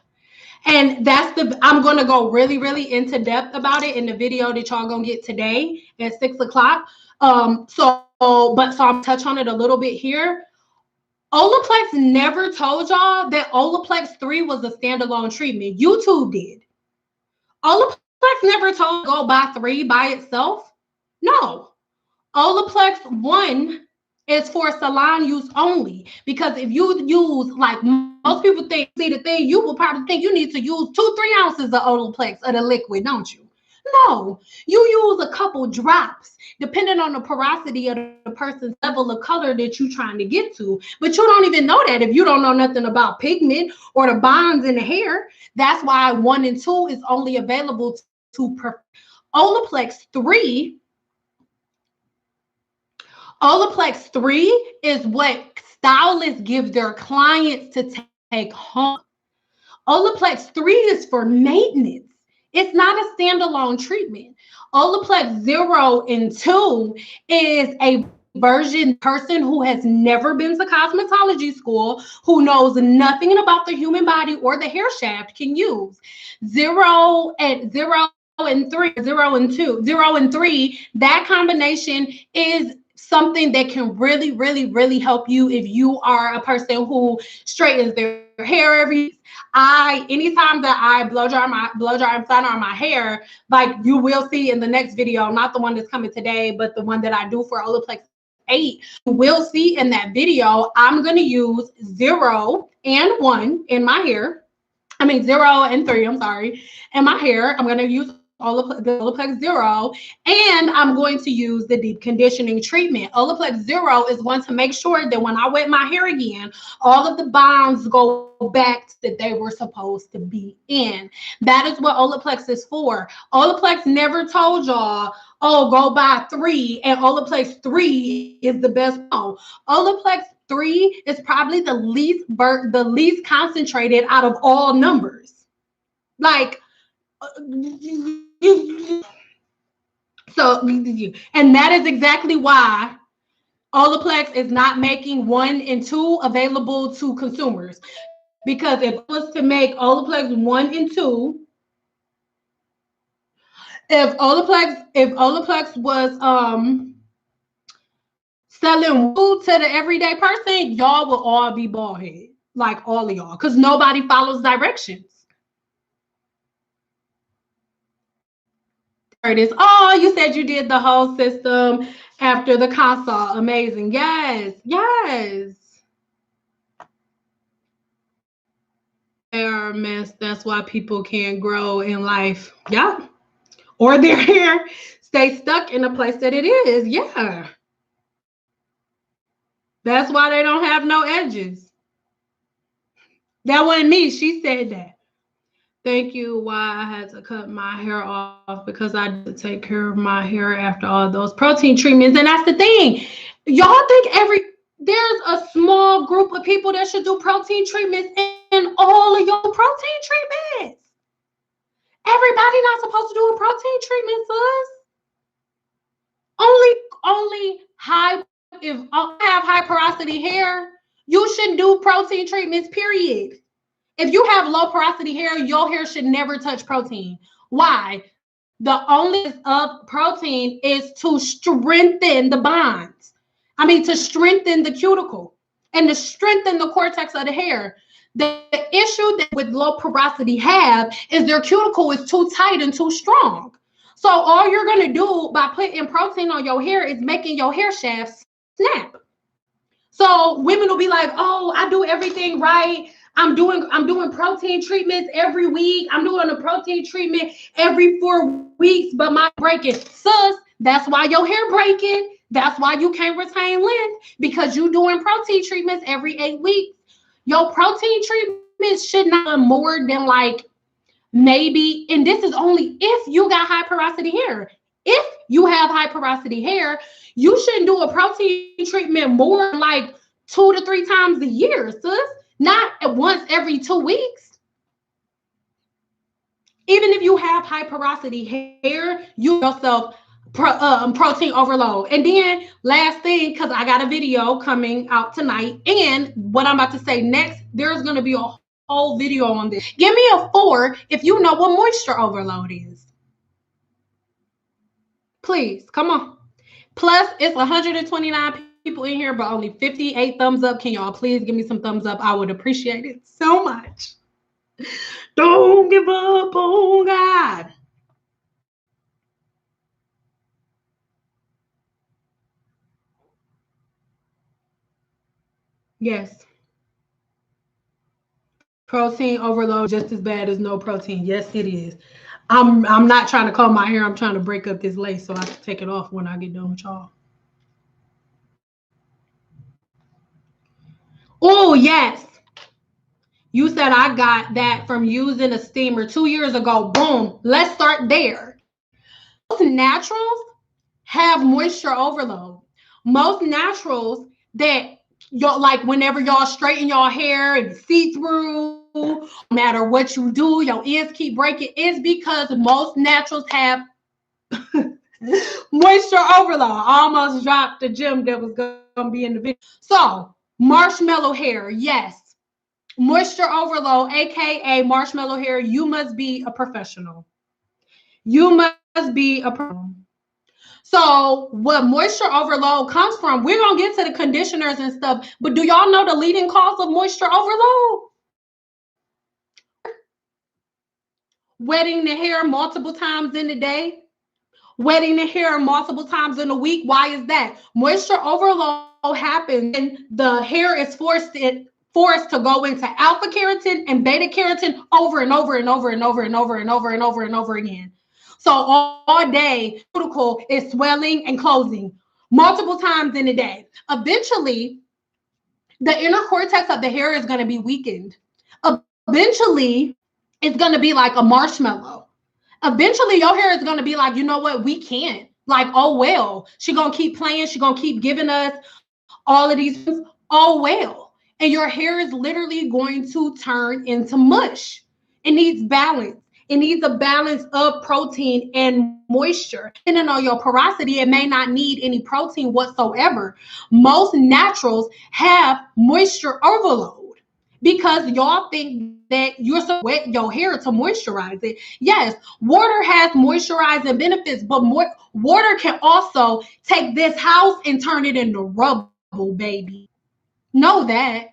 And that's I'm going to go really, really into depth about it in the video that y'all going to get today at 6 o'clock. So I'll touch on it a little bit here. Olaplex never told y'all that Olaplex 3 was a standalone treatment. YouTube did. Olaplex never told go buy 3 by itself. No. Olaplex 1 is for salon use only, because if you use, like most people think, see the thing, you will probably think you need to use 2-3 ounces of Olaplex of the liquid, don't you? No, you use a couple drops depending on the porosity of the person's level of color that you're trying to get to. But you don't even know that if you don't know nothing about pigment or the bonds in the hair. That's why 1 and 2 is only available to Olaplex 3. Olaplex 3 is what stylists give their clients to take home. Olaplex 3 is for maintenance. It's not a standalone treatment. Olaplex 0 and 2 is a person who has never been to cosmetology school, who knows nothing about the human body or the hair shaft, can use. 0 and 3, 0 and 3, that combination is something that can really, really, really help you if you are a person who straightens their hair every. Anytime that I blow dry and flat iron my hair, like you will see in the next video, not the one that's coming today, but the one that I do for Olaplex 8, you will see in that video, I'm going to use 0 and 1 in my hair. 0 and 3, I'm sorry. And my hair, I'm going to use Olaplex 0, and I'm going to use the deep conditioning treatment. Olaplex 0 is going to make sure that when I wet my hair again, all of the bonds go back that they were supposed to be in. That is what Olaplex is for. Olaplex never told y'all, oh, go buy 3, and Olaplex 3 is the best. No, Olaplex 3 is probably the least concentrated out of all numbers. Like, so, and that is exactly why Olaplex is not making 1 and 2 available to consumers. Because if it was to make Olaplex 1 and 2, if Olaplex was selling food to the everyday person, y'all will all be bald head, like all of y'all, because nobody follows directions. There it is. Oh, you said you did the whole system after the consult. Amazing. Yes, yes. They are a mess. That's why people can't grow in life. Yeah. Or their hair stay stuck in the place that it is. Yeah. That's why they don't have no edges. That wasn't me. She said that. Thank you. Why I had to cut my hair off, because I had to take care of my hair after all those protein treatments. And that's the thing. Y'all think there's a small group of people that should do protein treatments in all of your protein treatments. Everybody not supposed to do a protein treatment, sis. Only if I have high porosity hair, you shouldn't do protein treatments, period. If you have low porosity hair, your hair should never touch protein. Why? The only of protein is to strengthen the bonds. To strengthen the cuticle and to strengthen the cortex of the hair. The issue that with low porosity have is their cuticle is too tight and too strong. So all you're going to do by putting protein on your hair is making your hair shafts snap. So women will be like, oh, I do everything right. I'm doing protein treatments every week. I'm doing a protein treatment every 4 weeks, but my breaking. Sus, that's why your hair breaking. That's why you can't retain length, because you're doing protein treatments every 8 weeks. Your protein treatments should not be more than like maybe, and this is only if you got high porosity hair. If you have high porosity hair, you shouldn't do a protein treatment more than like 2 to 3 times a year, sis. Not once every 2 weeks. Even if you have high porosity hair, you yourself protein overload. And then last thing, because I got a video coming out tonight, and what I'm about to say next, there's going to be a whole video on this. Give me a 4 if you know what moisture overload is. Please, come on. Plus, it's 129 people in here, but only 58 thumbs up. Can y'all please give me some thumbs up? I would appreciate it so much. Don't give up on God. Yes. Protein overload just as bad as no protein. Yes, it is. I'm not trying to comb my hair. I'm trying to break up this lace so I can take it off when I get done with y'all. Oh, yes. You said I got that from using a steamer 2 years ago. Boom. Let's start there. Most naturals have moisture overload. Most naturals that y'all like, whenever y'all straighten your hair and see through, no matter what you do, your ends keep breaking, is because most naturals have moisture overload. I almost dropped the gem that was going to be in the video. So marshmallow hair, yes. Moisture overload, aka marshmallow hair, you must be a professional. You must be a professional. So what moisture overload comes from, we're going to get to the conditioners and stuff, but do y'all know the leading cause of moisture overload? Wetting the hair multiple times in the day. Wetting the hair multiple times in a week. Why is that? Moisture overload happens and the hair is forced forced to go into alpha keratin and beta keratin over and over and over and over and over and over and over and over again. So all day, cuticle is swelling and closing multiple times in a day. Eventually, the inner cortex of the hair is going to be weakened. Eventually, it's going to be like a marshmallow. Eventually, your hair is going to be like, you know what? We can't. Like, oh, well. She's going to keep playing. She's going to keep giving us all of these things. Oh, well. And your hair is literally going to turn into mush. It needs balance. It needs a balance of protein and moisture. Depending on your porosity, it may not need any protein whatsoever. Most naturals have moisture overload because y'all think that you're so wet your hair to moisturize it. Yes, water has moisturizing benefits, but water can also take this house and turn it into rubble, baby. Know that.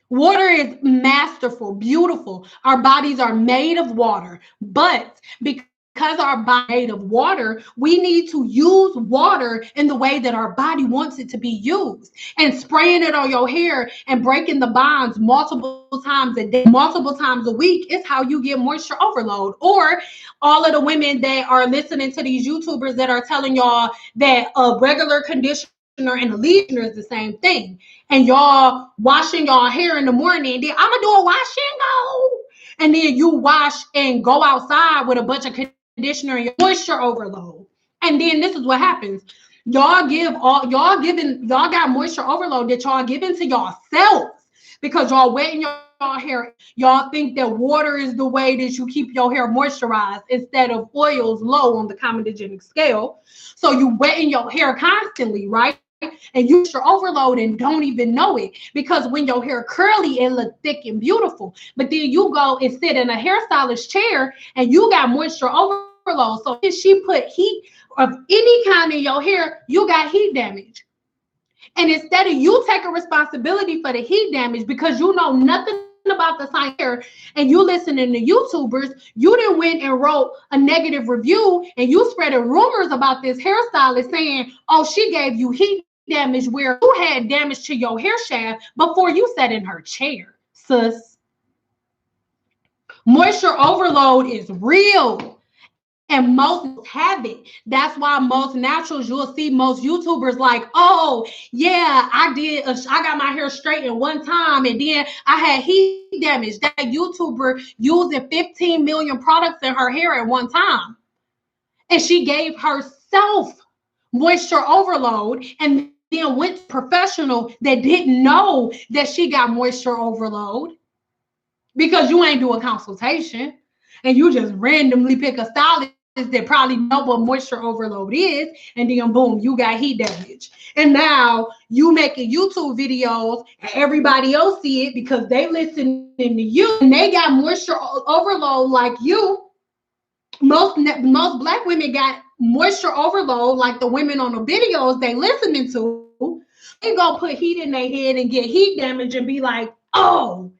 Water is masterful, beautiful. Our bodies are made of water, but because our body is made of water, we need to use water in the way that our body wants it to be used. And spraying it on your hair and breaking the bonds multiple times a day, multiple times a week is how you get moisture overload. Or all of the women that are listening to these YouTubers that are telling y'all that a regular conditioner and a leave-in is the same thing, and y'all washing y'all hair in the morning, then I'm gonna do a wash and go, and then you wash and go outside with a bunch of conditioner and your moisture overload, and then this is what happens. Y'all got moisture overload that y'all giving to yourselves because y'all wetting your hair. Y'all think that water is the way that you keep your hair moisturized instead of oils low on the comedogenic scale. So you wetting your hair constantly, right? And you should overload and don't even know it, because when your hair curly, it look thick and beautiful. But then you go and sit in a hairstylist chair and you got moisture overload. So if she put heat of any kind in your hair, you got heat damage. And instead of you taking responsibility for the heat damage because you know nothing about the science here and you listening to YouTubers, you done went and wrote a negative review and you spreading rumors about this hairstylist saying, oh, she gave you heat damage where you had damage to your hair shaft before you sat in her chair, sis. Moisture overload is real. And most have it. That's why most naturals, you'll see most YouTubers like, oh, yeah, I got my hair straightened one time and then I had heat damage. That YouTuber using 15 million products in her hair at one time. And she gave herself moisture overload and then went to a professional that didn't know that she got moisture overload because you ain't do a consultation and you just randomly pick a stylist that probably know what moisture overload is, and then boom, you got heat damage. And now you making YouTube videos and everybody else see it because they listening to you and they got moisture overload like you. Most Black women got moisture overload like the women on the videos they listening to. They go put heat in their head and get heat damage and be like, oh,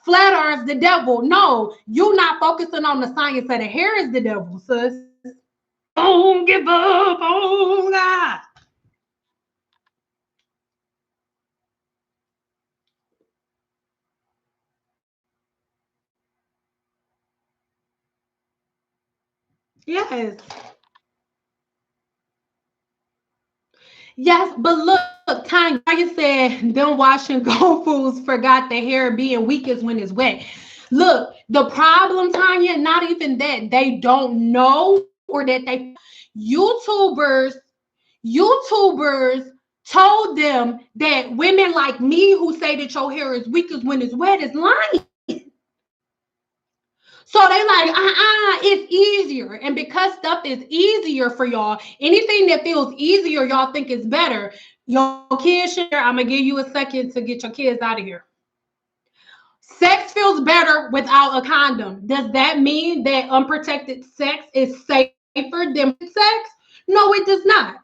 flat iron's the devil. No, you not focusing on the science of the hair is the devil, sis. Don't give up on God. Yes. Yes, but look, Tanya said them washing go foods forgot the hair being weakest when it's wet. Look, the problem, Tanya, not even that they don't know or that they YouTubers told them that women like me who say that your hair is weakest when it's wet is lying. So they like, it's easier. And because stuff is easier for y'all, anything that feels easier, y'all think is better. Your kids share. I'm going to give you a second to get your kids out of here. Sex feels better without a condom. Does that mean that unprotected sex is safer than sex? No, it does not.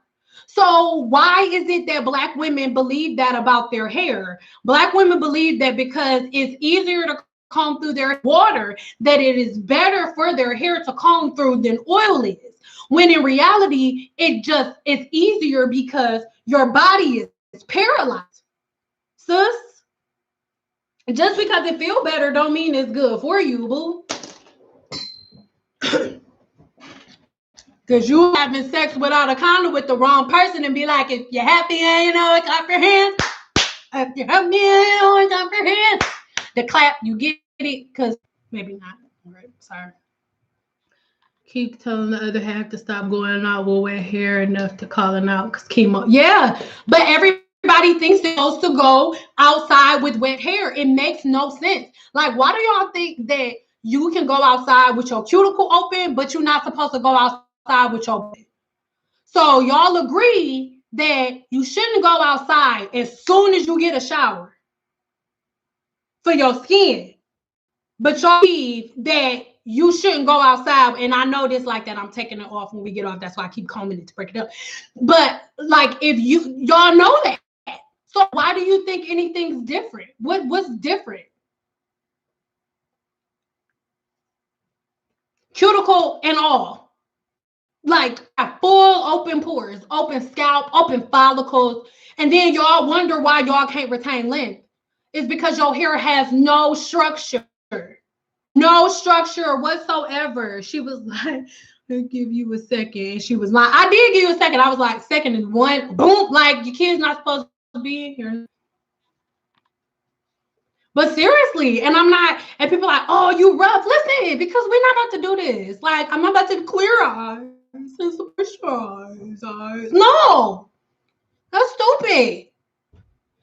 So why is it that Black women believe that about their hair? Black women believe that because it's easier to comb through their water, that it is better for their hair to comb through than oil is. When in reality, it's easier because your body is paralyzed. Sis, Just because it feel better don't mean it's good for you, boo. Because you having sex without a condom with the wrong person and be like, if you're happy and you know it, clap your hands. If you're happy and you know it, clap your hands. The clap, you get it, because maybe not. All right, sorry. Keep telling the other half to stop going out with wet hair enough to calling out because chemo. Yeah, but everybody thinks they're supposed to go outside with wet hair. It makes no sense. Like, why do y'all think that you can go outside with your cuticle open, but you're not supposed to go outside with your open? So y'all agree that you shouldn't go outside as soon as you get a shower for your skin. But y'all believe that you shouldn't go outside. And I know this like that. I'm taking it off when we get off. That's why I keep combing it to break it up. But like, if y'all know that. So why do you think anything's different? What's different? Cuticle and all. Like, full open pores, open scalp, open follicles. And then y'all wonder why y'all can't retain length. It's because your hair has no structure. No structure whatsoever. She was like, I'll give you a second. And she was like, I did give you a second. I was like, second is one. Boom. Like, your kid's not supposed to be in here. But seriously, and I'm not, and people are like, oh, you rough. Listen, because we're not about to do this. Like, I'm not about to clear eyes and eyes. No, that's stupid.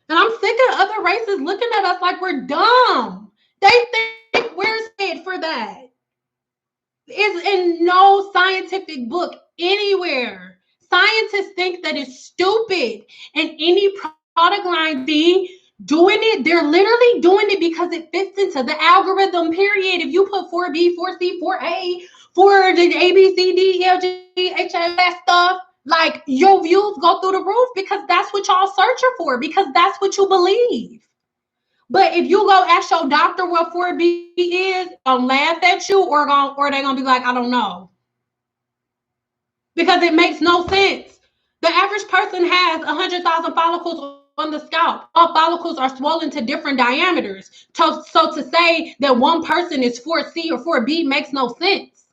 And I'm sick of other races looking at us like we're dumb. They think we're scared for that. It's in no scientific book anywhere. Scientists think that it's stupid. And any product line be doing it, they're literally doing it because it fits into the algorithm, period. If you put 4B, 4C, 4A, for the A, B, C, D, E, F, G, H, I, that stuff, like, your views go through the roof because that's what y'all searching for, because that's what you believe. But if you go ask your doctor what 4B is, gonna laugh at you, or they're gonna be like, I don't know. Because it makes no sense. The average person has 100,000 follicles on the scalp. All follicles are swollen to different diameters. So to say that one person is 4C or 4B makes no sense.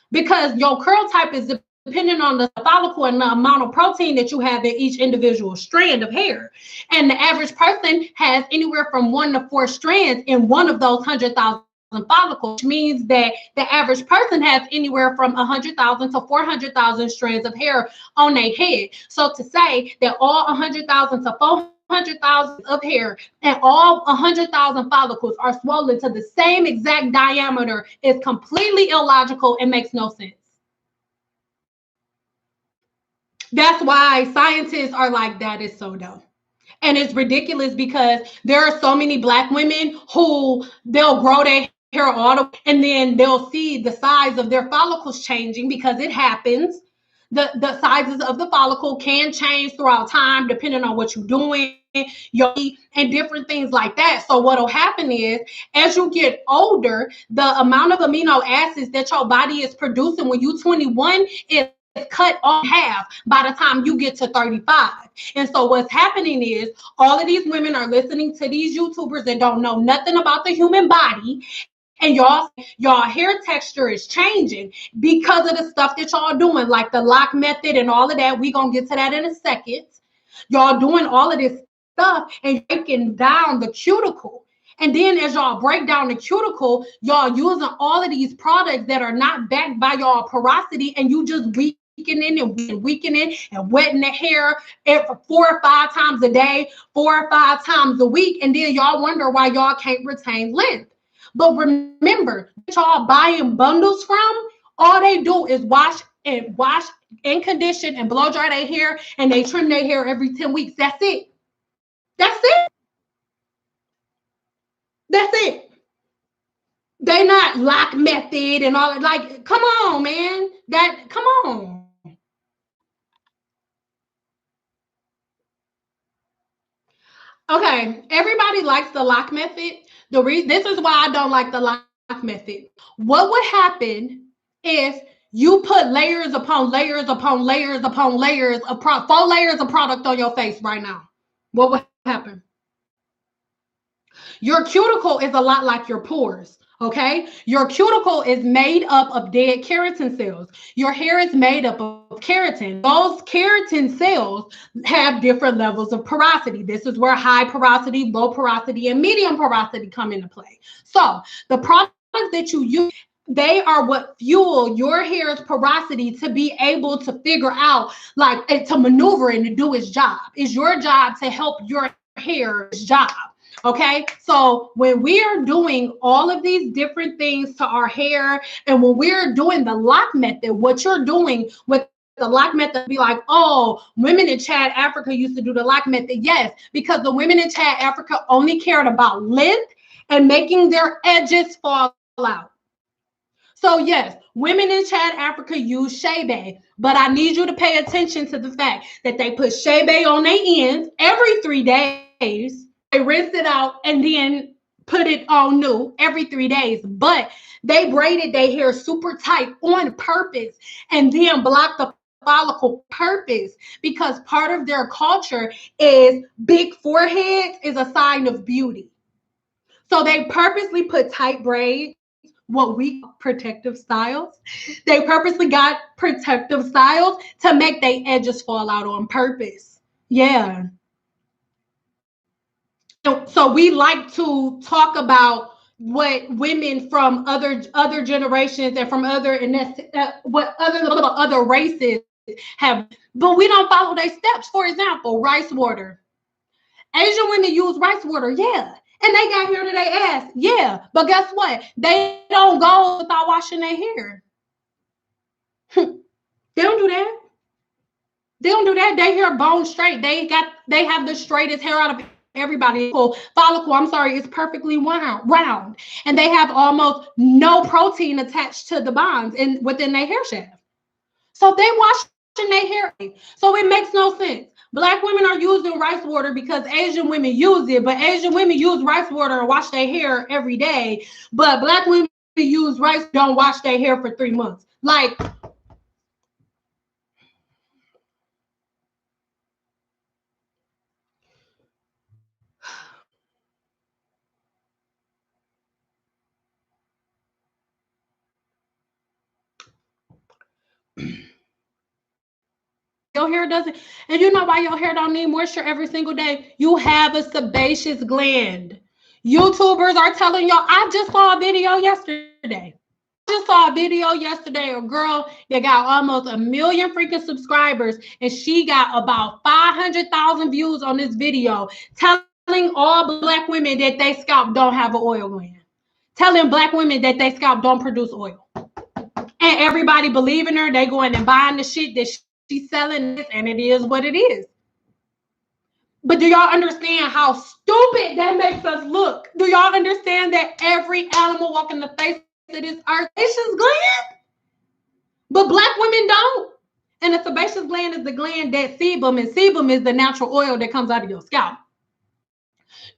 Because your curl type is depending on the follicle and the amount of protein that you have in each individual strand of hair. And the average person has anywhere from 1 to 4 strands in one of those 100,000 follicles, which means that the average person has anywhere from 100,000 to 400,000 strands of hair on their head. So to say that all 100,000 to 400,000 of hair and all 100,000 follicles are swollen to the same exact diameter is completely illogical and makes no sense. That's why scientists are like, that is so dumb. And it's ridiculous because there are so many Black women who they'll grow their hair all and then they'll see the size of their follicles changing because it happens. The sizes of the follicle can change throughout time depending on what you're doing, and different things like that. So what'll happen is, as you get older, the amount of amino acids that your body is producing when you're 21 is cut off half by the time you get to 35. And so what's happening is all of these women are listening to these YouTubers that don't know nothing about the human body, and y'all hair texture is changing because of the stuff that y'all doing, like the lock method and all of that. We gonna get to that in a second. Y'all doing all of this stuff and breaking down the cuticle. And then as y'all break down the cuticle, y'all using all of these products that are not backed by y'all porosity, and you just weakening and wetting the hair 4 or 5 times a day, 4 or 5 times a week, and then y'all wonder why y'all can't retain length. But remember, y'all buying bundles from, all they do is wash and condition and blow dry their hair, and they trim their hair every 10 weeks. That's it. That's it. That's it. They not lock method and all that. Like, come on, man. Come on. Okay, everybody likes the lock method. This is why I don't like the lock method. What would happen if you put layers upon layers upon layers upon layers of 4 layers of product on your face right now? What would happen? Your cuticle is a lot like your pores. Okay, your cuticle is made up of dead keratin cells. Your hair is made up of keratin. Those keratin cells have different levels of porosity. This is where high porosity, low porosity, and medium porosity come into play. So the products that you use, they are what fuel your hair's porosity to be able to figure out, like, to maneuver and to do its job. It's your job to help your hair's job. Okay, so when we are doing all of these different things to our hair, and when we're doing the lock method, what you're doing with the lock method, be like, oh, women in Chad, Africa used to do the lock method. Yes, because the women in Chad, Africa only cared about length and making their edges fall out. So yes, women in Chad, Africa use shea, but I need you to pay attention to the fact that they put shea on their ends every 3 days. They rinse it out and then put it on new every 3 days. But they braided their hair super tight on purpose and then blocked the follicle purpose, because part of their culture is big foreheads is a sign of beauty. So they purposely put tight braids, what we call protective styles. They purposely got protective styles to make their edges fall out on purpose. Yeah. So we like to talk about what women from other generations and from other races have, but we don't follow their steps. For example, rice water. Asian women use rice water, yeah, and they got hair to their ass, yeah. But guess what? They don't go without washing their hair. They don't do that. They don't do that. They hair bone straight. They have the straightest hair out of everybody. Follicle, I'm sorry, is perfectly round, and they have almost no protein attached to the bonds within their hair shaft. So they washing their hair. So it makes no sense. Black women are using rice water because Asian women use it, but Asian women use rice water and wash their hair every day. But Black women use rice, don't wash their hair for 3 months. Like, your hair doesn't, and you know why your hair don't need moisture every single day? You have a sebaceous gland. YouTubers are telling y'all. I just saw a video yesterday. A girl that got almost 1 million freaking subscribers, and she got about 500,000 views on this video, telling all Black women that they scalp don't have an oil gland, telling Black women that they scalp don't produce oil, and everybody believing her. They going and buying the shit that she's selling, and it is what it is. But do y'all understand how stupid that makes us look? Do y'all understand that every animal walking the face of this earth is gland? But Black women don't. And the sebaceous gland is the gland that sebum, and sebum is the natural oil that comes out of your scalp.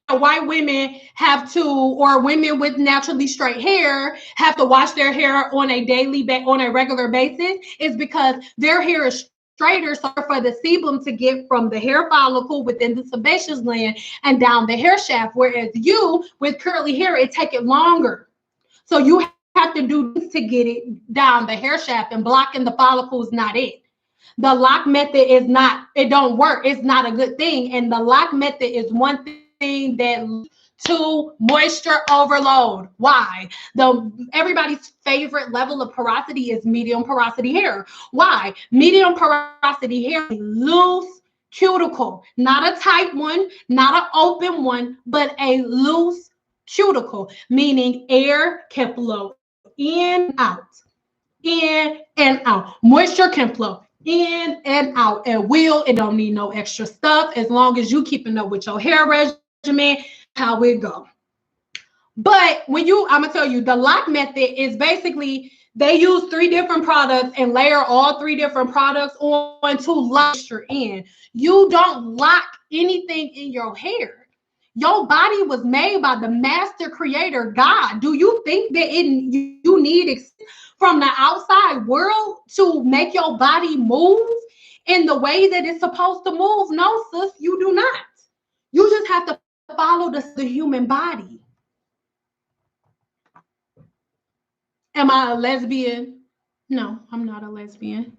White women have to, or women with naturally straight hair have to wash their hair on a regular basis, is because their hair is straighter, so for the sebum to get from the hair follicle within the sebaceous gland and down the hair shaft, whereas you with curly hair, it takes it longer. So you have to do this to get it down the hair shaft, and blocking the follicle is not it. The lock method is not, it don't work. It's not a good thing. And the lock method is one thing that leads to moisture overload. Why? Everybody's favorite level of porosity is medium porosity hair. Why? Medium porosity hair is loose cuticle, not a tight one, not an open one, but a loose cuticle, meaning air can flow in and out. Moisture can flow in and out at will. It don't need no extra stuff as long as you keeping up with your hair regimen, how it go. But I'm gonna tell you, the lock method is basically they use 3 different products and layer all 3 different products on to lock moisture in. You don't lock anything in your hair. Your body was made by the master creator, God. Do you think that you need from the outside world to make your body move in the way that it's supposed to move? No, sis, you do not. You just have to follow the human body. Am I a lesbian? No, I'm not a lesbian.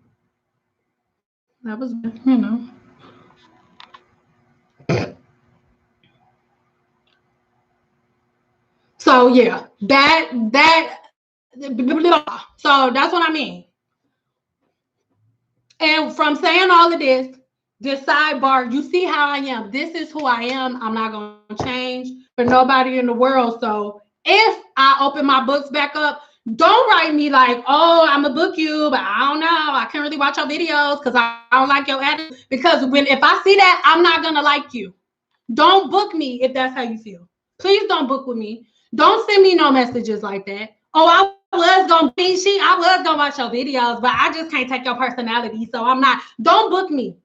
That was, you know. So yeah, so that's what I mean. And from saying all of this sidebar, you see how I am. This is who I am. I'm not gonna change for nobody in the world. So if I open my books back up, don't write me like, oh, I'm gonna book you, but I don't know. I can't really watch your videos because I don't like your attitude. Because if I see that, I'm not gonna like you. Don't book me if that's how you feel. Please don't book with me. Don't send me no messages like that. Oh, I was gonna watch your videos, but I just can't take your personality, so I'm not. Don't book me.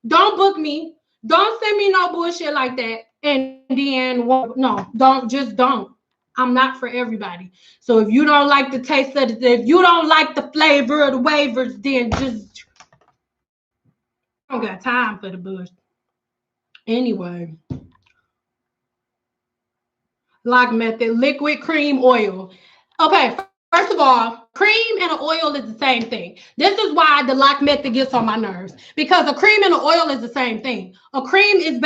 Don't book me. Don't send me no bullshit like that. And then no, don't. I'm not for everybody. So if you don't like the taste of it, if you don't like the flavor of the wafers, then just I don't got time for the bush. Anyway. Lock method, liquid, cream, oil. Okay, first of all, cream and an oil is the same thing. This is why the lock method gets on my nerves, because a cream and an oil is the same thing. A cream is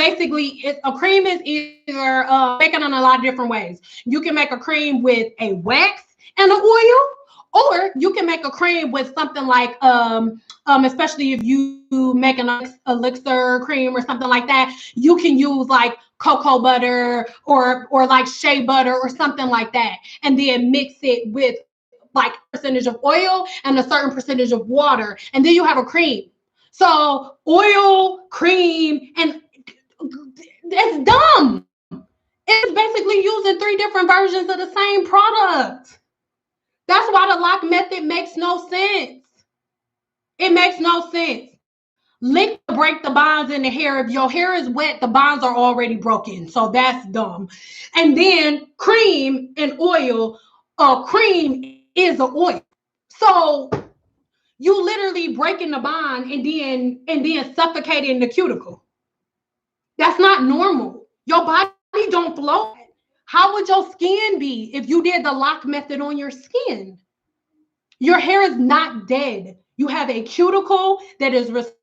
either making in a lot of different ways. You can make a cream with a wax and an oil, or you can make a cream with something like especially if you make an elixir cream or something like that, you can use like cocoa butter or like shea butter or something like that, and then mix it with like a percentage of oil and a certain percentage of water, and then you have a cream. So oil, cream, and it's dumb. It's basically using 3 different versions of the same product. That's why the lock method makes no sense. It makes no sense. Lick to break the bonds in the hair. If your hair is wet, the bonds are already broken. So that's dumb. And then cream and oil. Cream is an oil. So you literally breaking the bond and then suffocating the cuticle. That's not normal. Your body don't flow. How would your skin be if you did the lock method on your skin? Your hair is not dead. You have a cuticle that is responsible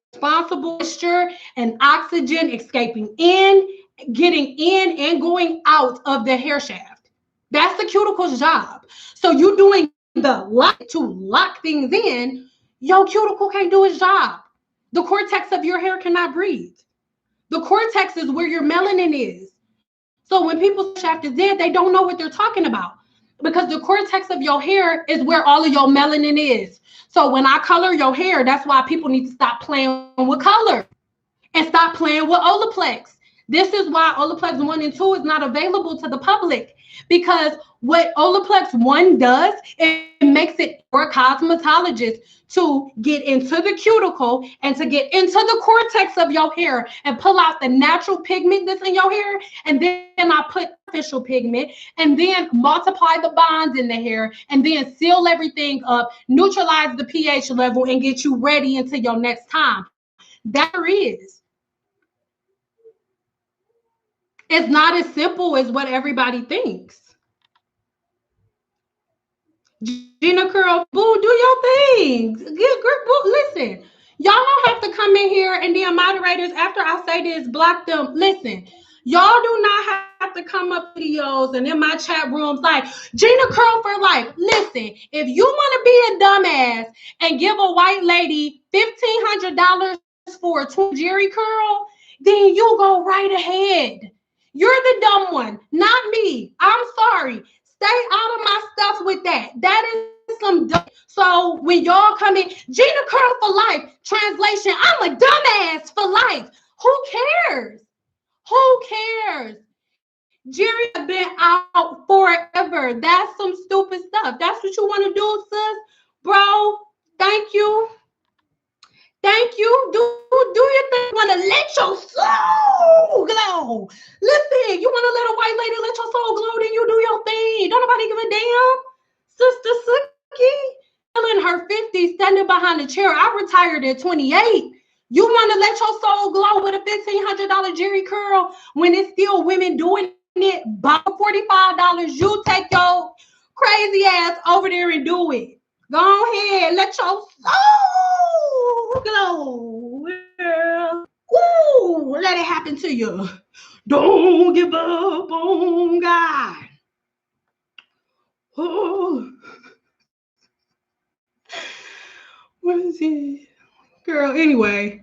for moisture and oxygen escaping in, getting in, and going out of the hair shaft. That's the cuticle's job. So you doing the lock to lock things in, your cuticle can't do its job. The cortex of your hair cannot breathe. The cortex is where your melanin is. So when people shaft is dead, they don't know what they're talking about, because the cortex of your hair is where all of your melanin is. So when I color your hair, that's why people need to stop playing with color and stop playing with Olaplex. This is why Olaplex 1 and 2 is not available to the public, because what Olaplex 1 does, it makes it for a cosmetologist to get into the cuticle and to get into the cortex of your hair and pull out the natural pigment that's in your hair. And then I put artificial pigment and then multiply the bonds in the hair and then seal everything up, neutralize the pH level, and get you ready until your next time. That is. It's not as simple as what everybody thinks. Gina Curl, boo, do your thing. Listen, y'all don't have to come in here and then moderators, after I say this, block them. Listen, y'all do not have to come up videos and in my chat rooms like Gina Curl for life. Listen, if you want to be a dumbass and give a white lady $1,500 for a Jerry curl, then you go right ahead. You're the dumb one, not me. I'm sorry. Stay out of my stuff with that. That is some dumb. So when y'all come in, Gina Curl for life. Translation, I'm a dumbass for life. Who cares? Who cares? Jerry has been out forever. That's some stupid stuff. That's what you want to do, sis? Bro, thank you. Thank you. Do your thing. You want to let your soul glow. Listen, you want to let a white lady let your soul glow, then you do your thing. Don't nobody give a damn. Sister Suki, still in her 50s, standing behind the chair. I retired at 28. You want to let your soul glow with a $1,500 Jerry curl when it's still women doing it by $45? You take your crazy ass over there and do it. Go ahead, let your soul glow, girl. Ooh, let it happen to you. Don't give up on God. Oh, what is it? Girl, anyway.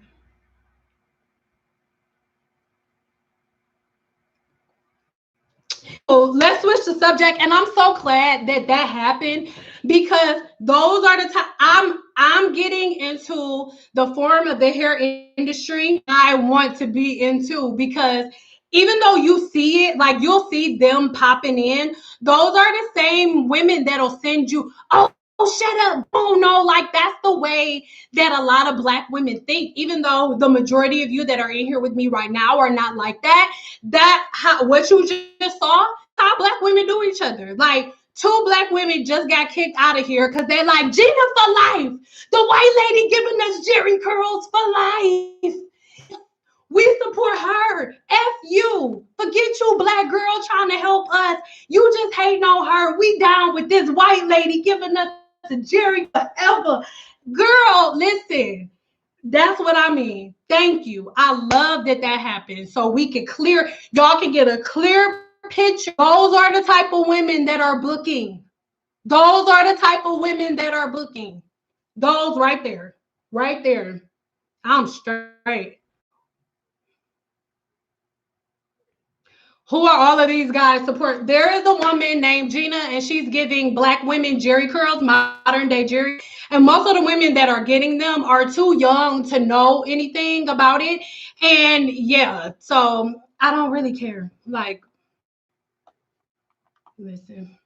So let's switch the subject, and I'm so glad that that happened because those are the I'm getting into the form of the hair industry I want to be into because even though you see it, like you'll see them popping in, those are the same women that'll send you, oh, shut up. Oh no, like that's the way that a lot of Black women think, even though the majority of you that are in here with me right now are not like that. What you just saw, how Black women do each other. Like 2 Black women just got kicked out of here because they're like, Gina for life. The white lady giving us Jerry curls for life. We support her. F you. Forget you, Black girl trying to help us. You just hating on her. We down with this white lady giving us a Jerry forever. Girl, listen. That's what I mean. Thank you. I love that that happened. So we can y'all can get a clear picture. Those are the type of women that are booking. Those are the type of women that are booking. Those right there. Right there. I'm straight. Who are all of these guys support? There is a woman named Gina, and she's giving Black women Jerry curls, modern day Jerry. And most of the women that are getting them are too young to know anything about it. And yeah, so I don't really care. Like, listen.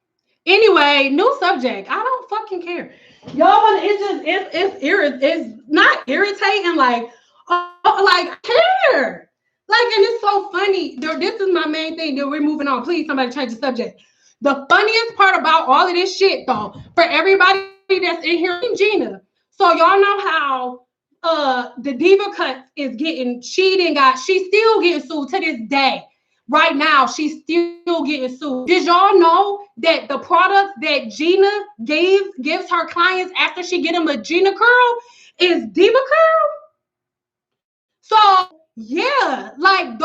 Anyway, new subject. I don't fucking care. Y'all want it's not irritating, like, oh, like, care. Like, and it's so funny. This is my main thing that we're moving on. Please, somebody change the subject. The funniest part about all of this shit, though, for everybody that's in here, Gina. So y'all know how the Diva Cuts is getting, she's still getting sued to this day. Right now, she's still getting sued. Did y'all know that the products that Gina gives her clients after she get them a Gina curl is Diva curl? So yeah, like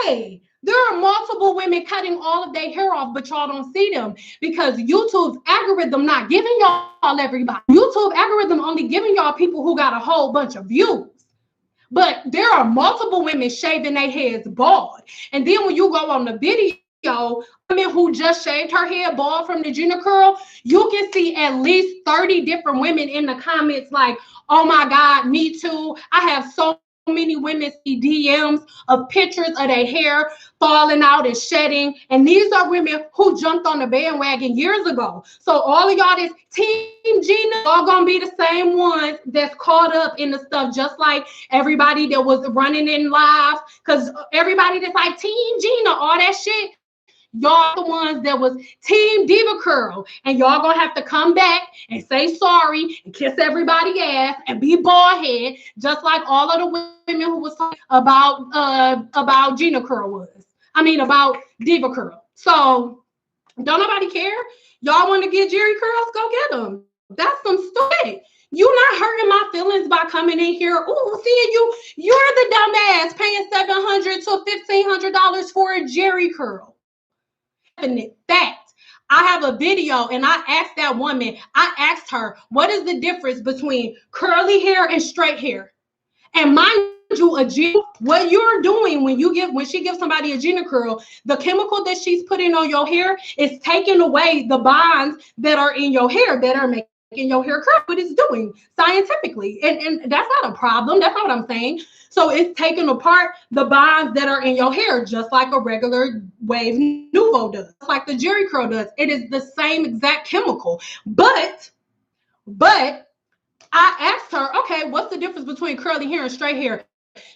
hey, there are multiple women cutting all of their hair off, but y'all don't see them because YouTube's algorithm not giving y'all everybody. YouTube algorithm only giving y'all people who got a whole bunch of views. But there are multiple women shaving their heads bald. And then when you go on the video, women who just shaved her head bald from the Gina curl, you can see at least 30 different women in the comments like, oh my God, me too. I have so many women see DMs of pictures of their hair falling out and shedding. And these are women who jumped on the bandwagon years ago. So all of y'all that's Team Gina, y'all gonna be the same ones that's caught up in the stuff, just like everybody that was running in live. Because everybody that's like Team Gina, all that shit, y'all the ones that was Team Diva Curl, and y'all gonna have to come back and say sorry and kiss everybody ass and be bald head, just like all of the women who was talking about Gina Curl was. I mean about Diva Curl. So don't nobody care. Y'all want to get Jerry curls? Go get them. That's some stupid. You not hurting my feelings by coming in here. Oh, seeing you're the dumbass paying $700 to $1,500 for a Jerry curl. Fact. I have a video and I asked that woman, I asked her, what is the difference between curly hair and straight hair? And mind you, what you're doing when she gives somebody a Gina curl, the chemical that she's putting on your hair is taking away the bonds that are in your hair that are making your hair curl. What it's doing scientifically. And that's not a problem. That's not what I'm saying. So it's taking apart the bonds that are in your hair, just like a regular wave nouveau does, like the Jerry curl does. It is the same exact chemical. But I asked her, okay, what's the difference between curly hair and straight hair?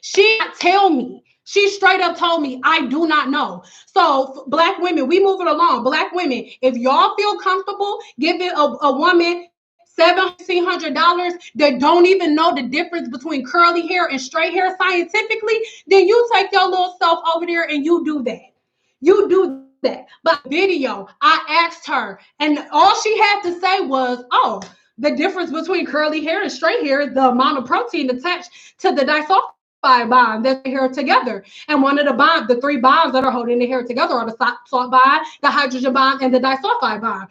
She tell me. She straight up told me, I do not know. So Black women, we moving along. Black women, if y'all feel comfortable giving a woman $1,700 that don't even know the difference between curly hair and straight hair scientifically, then you take your little self over there and you do that. You do that. But video, I asked her, and all she had to say was, oh, the difference between curly hair and straight hair is the amount of protein attached to the disulfide bond that's here together. And one of the bonds, the three bonds that are holding the hair together are the salt bond, the hydrogen bond, and the disulfide bond.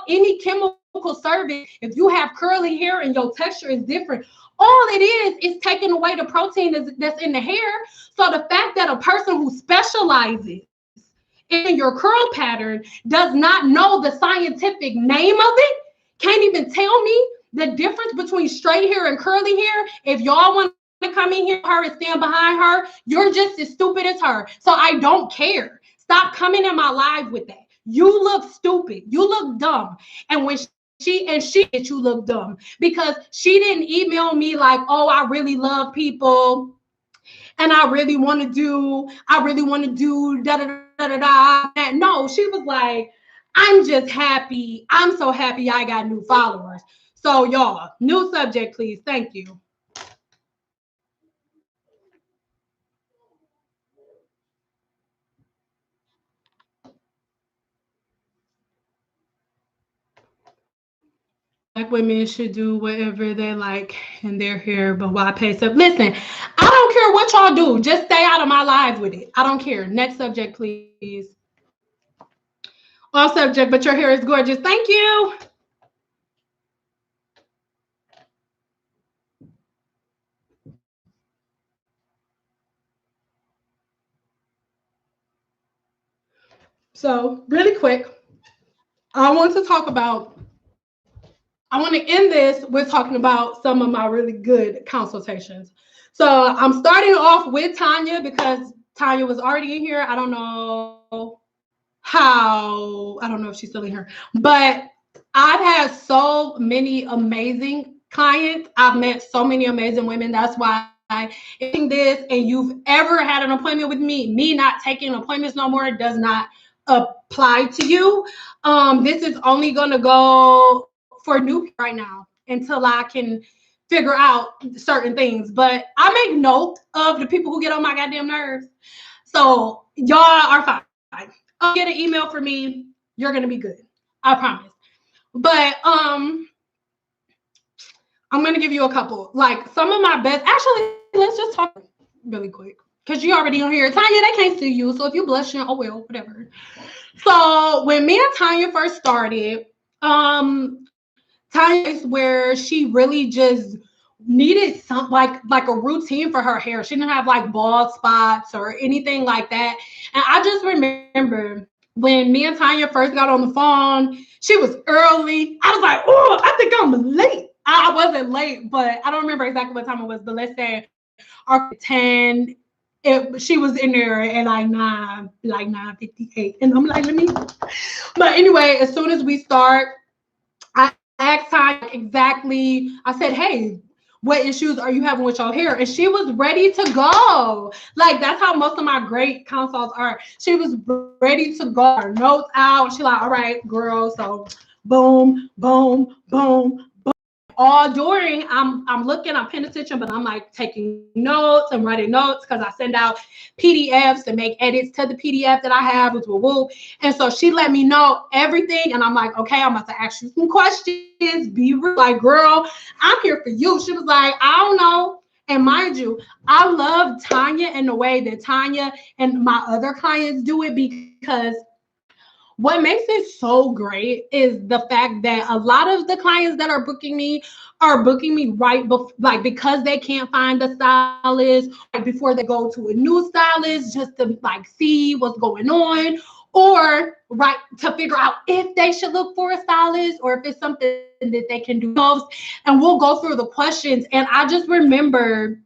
Any chemical service, if you have curly hair and your texture is different, all it is taking away the protein that's in the hair. So the fact that a person who specializes in your curl pattern does not know the scientific name of it, can't even tell me the difference between straight hair and curly hair. If y'all want to come in here her and stand behind her, you're just as stupid as her. So I don't care. Stop coming in my live with that. You look stupid. You look dumb. And when she did, you look dumb, because she didn't email me like, oh, I really love people and I really want to do da da da da da. No, she was like, I'm just happy. I'm so happy I got new followers. So y'all, new subject, please. Thank you. Black women should do whatever they like in their hair, but why pay stuff? Listen, I don't care what y'all do. Just stay out of my live with it. I don't care. Next subject, please. All subject, but your hair is gorgeous. Thank you. So really quick, I want to end this with talking about some of my really good consultations. So I'm starting off with Tanya because Tanya was already in here. I don't know if she's still in here, but I've had so many amazing clients. I've met so many amazing women. That's why in this, and you've ever had an appointment with me not taking appointments no more does not apply to you. This is only going to go for new right now until I can figure out certain things. But I make note of the people who get on my goddamn nerves. So y'all are fine. I'll get an email from me. You're going to be good. I promise. But I'm going to give you a couple. Like some of my best. Actually, let's just talk really quick. Because you already on here. Tanya, they can't see you. So if you're blushing, oh well, whatever. So when me and Tanya first started, Tanya is where she really just needed some like a routine for her hair. She didn't have like bald spots or anything like that. And I just remember when me and Tanya first got on the phone, she was early. I was like, oh, I think I'm late. I wasn't late, but I don't remember exactly what time it was. But let's say our 10. She was in there at like 9:58, and I'm like, let me. But anyway, as soon as we start, I asked Tanya exactly. I said, hey, what issues are you having with your hair? And she was ready to go. Like that's how most of my great consults are. She was ready to go. Her notes out. She like, all right, girl. So boom, boom, boom. All during I'm looking, I'm paying attention, but I'm like taking notes and writing notes because I send out PDFs and make edits to the PDF that I have with woo. And so she let me know everything, and I'm like, okay, I'm about to ask you some questions. Be real, like, girl, I'm here for you. She was like, I don't know. And mind you, I love Tanya in the way that Tanya and my other clients do it, because what makes it so great is the fact that a lot of the clients that are booking me right like because they can't find a stylist right before they go to a new stylist just to like see what's going on, or right to figure out if they should look for a stylist or if it's something that they can do. And we'll go through the questions. And I just remember,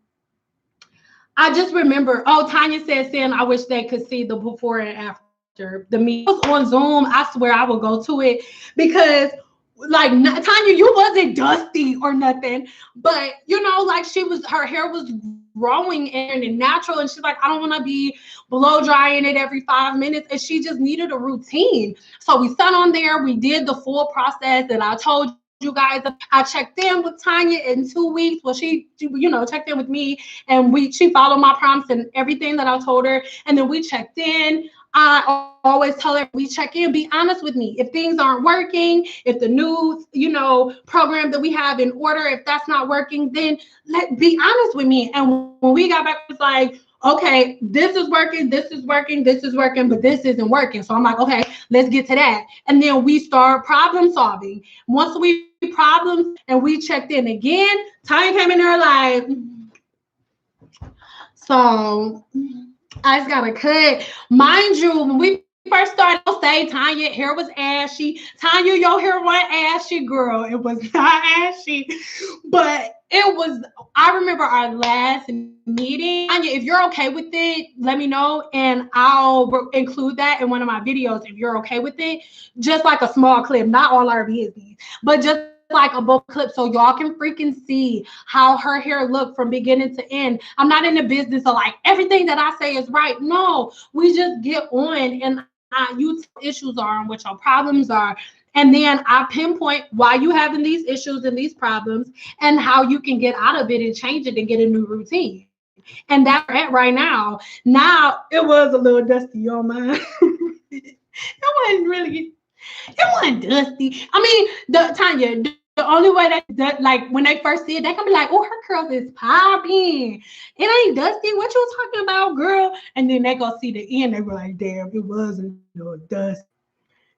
oh, Tanya said, Sam, I wish they could see the before and after. The meet on Zoom, I swear I will go to it, because like Tanya, you wasn't dusty or nothing, but you know, like her hair was growing and natural. And she's like, I don't want to be blow drying it every 5 minutes. And she just needed a routine. So we sat on there, we did the full process, and I told you guys, I checked in with Tanya in 2 weeks. Well, she checked in with me, and she followed my prompts and everything that I told her. And then we checked in. I always tell her, we check in, be honest with me. If things aren't working, if the new, program that we have in order, if that's not working, then be honest with me. And when we got back, it's like, okay, this is working, this is working, this is working, but this isn't working. So I'm like, okay, let's get to that. And then we start problem solving. Once we problems and we checked in again, Tanya came in there like, so I just got to cut. Mind you, when we first started, I'll say Tanya hair was ashy. Tanya, your hair wasn't ashy, girl. It was not ashy, but it was. I remember our last meeting. Tanya, if you're okay with it, let me know, and I'll include that in one of my videos. If you're okay with it, just like a small clip, not all our business, but just like a book clip so y'all can freaking see how her hair looked from beginning to end. I'm not in the business of like everything that I say is right. No, we just get on and you issues are and what your problems are. And then I pinpoint why you having these issues and these problems and how you can get out of it and change it and get a new routine. And that's at right now. Now it was a little dusty on mine. It wasn't dusty. I mean, Tanya, the only way that like when they first see it, they can be like, oh, her curls is popping. It ain't dusty. What you talking about, girl? And then they go see the end. They were like, damn, it was a little dusty.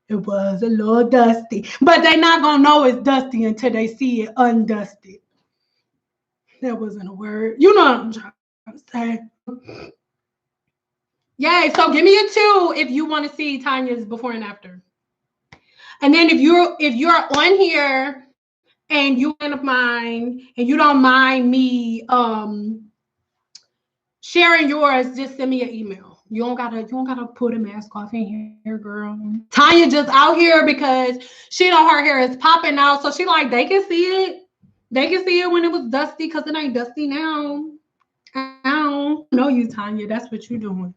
It was a little dusty. But they're not going to know it's dusty until they see it undusted. That wasn't a word. You know what I'm trying to say. Yay. So give me a 2 if you want to see Tanya's before and after. And then if you're on here and you one of mine and you don't mind me sharing yours, just send me an email. You don't gotta put a mask off in here, girl. Tanya just out here because she know her hair is popping out, so she like they can see it. They can see it when it was dusty because it ain't dusty now. I don't know you, Tanya. That's what you're doing.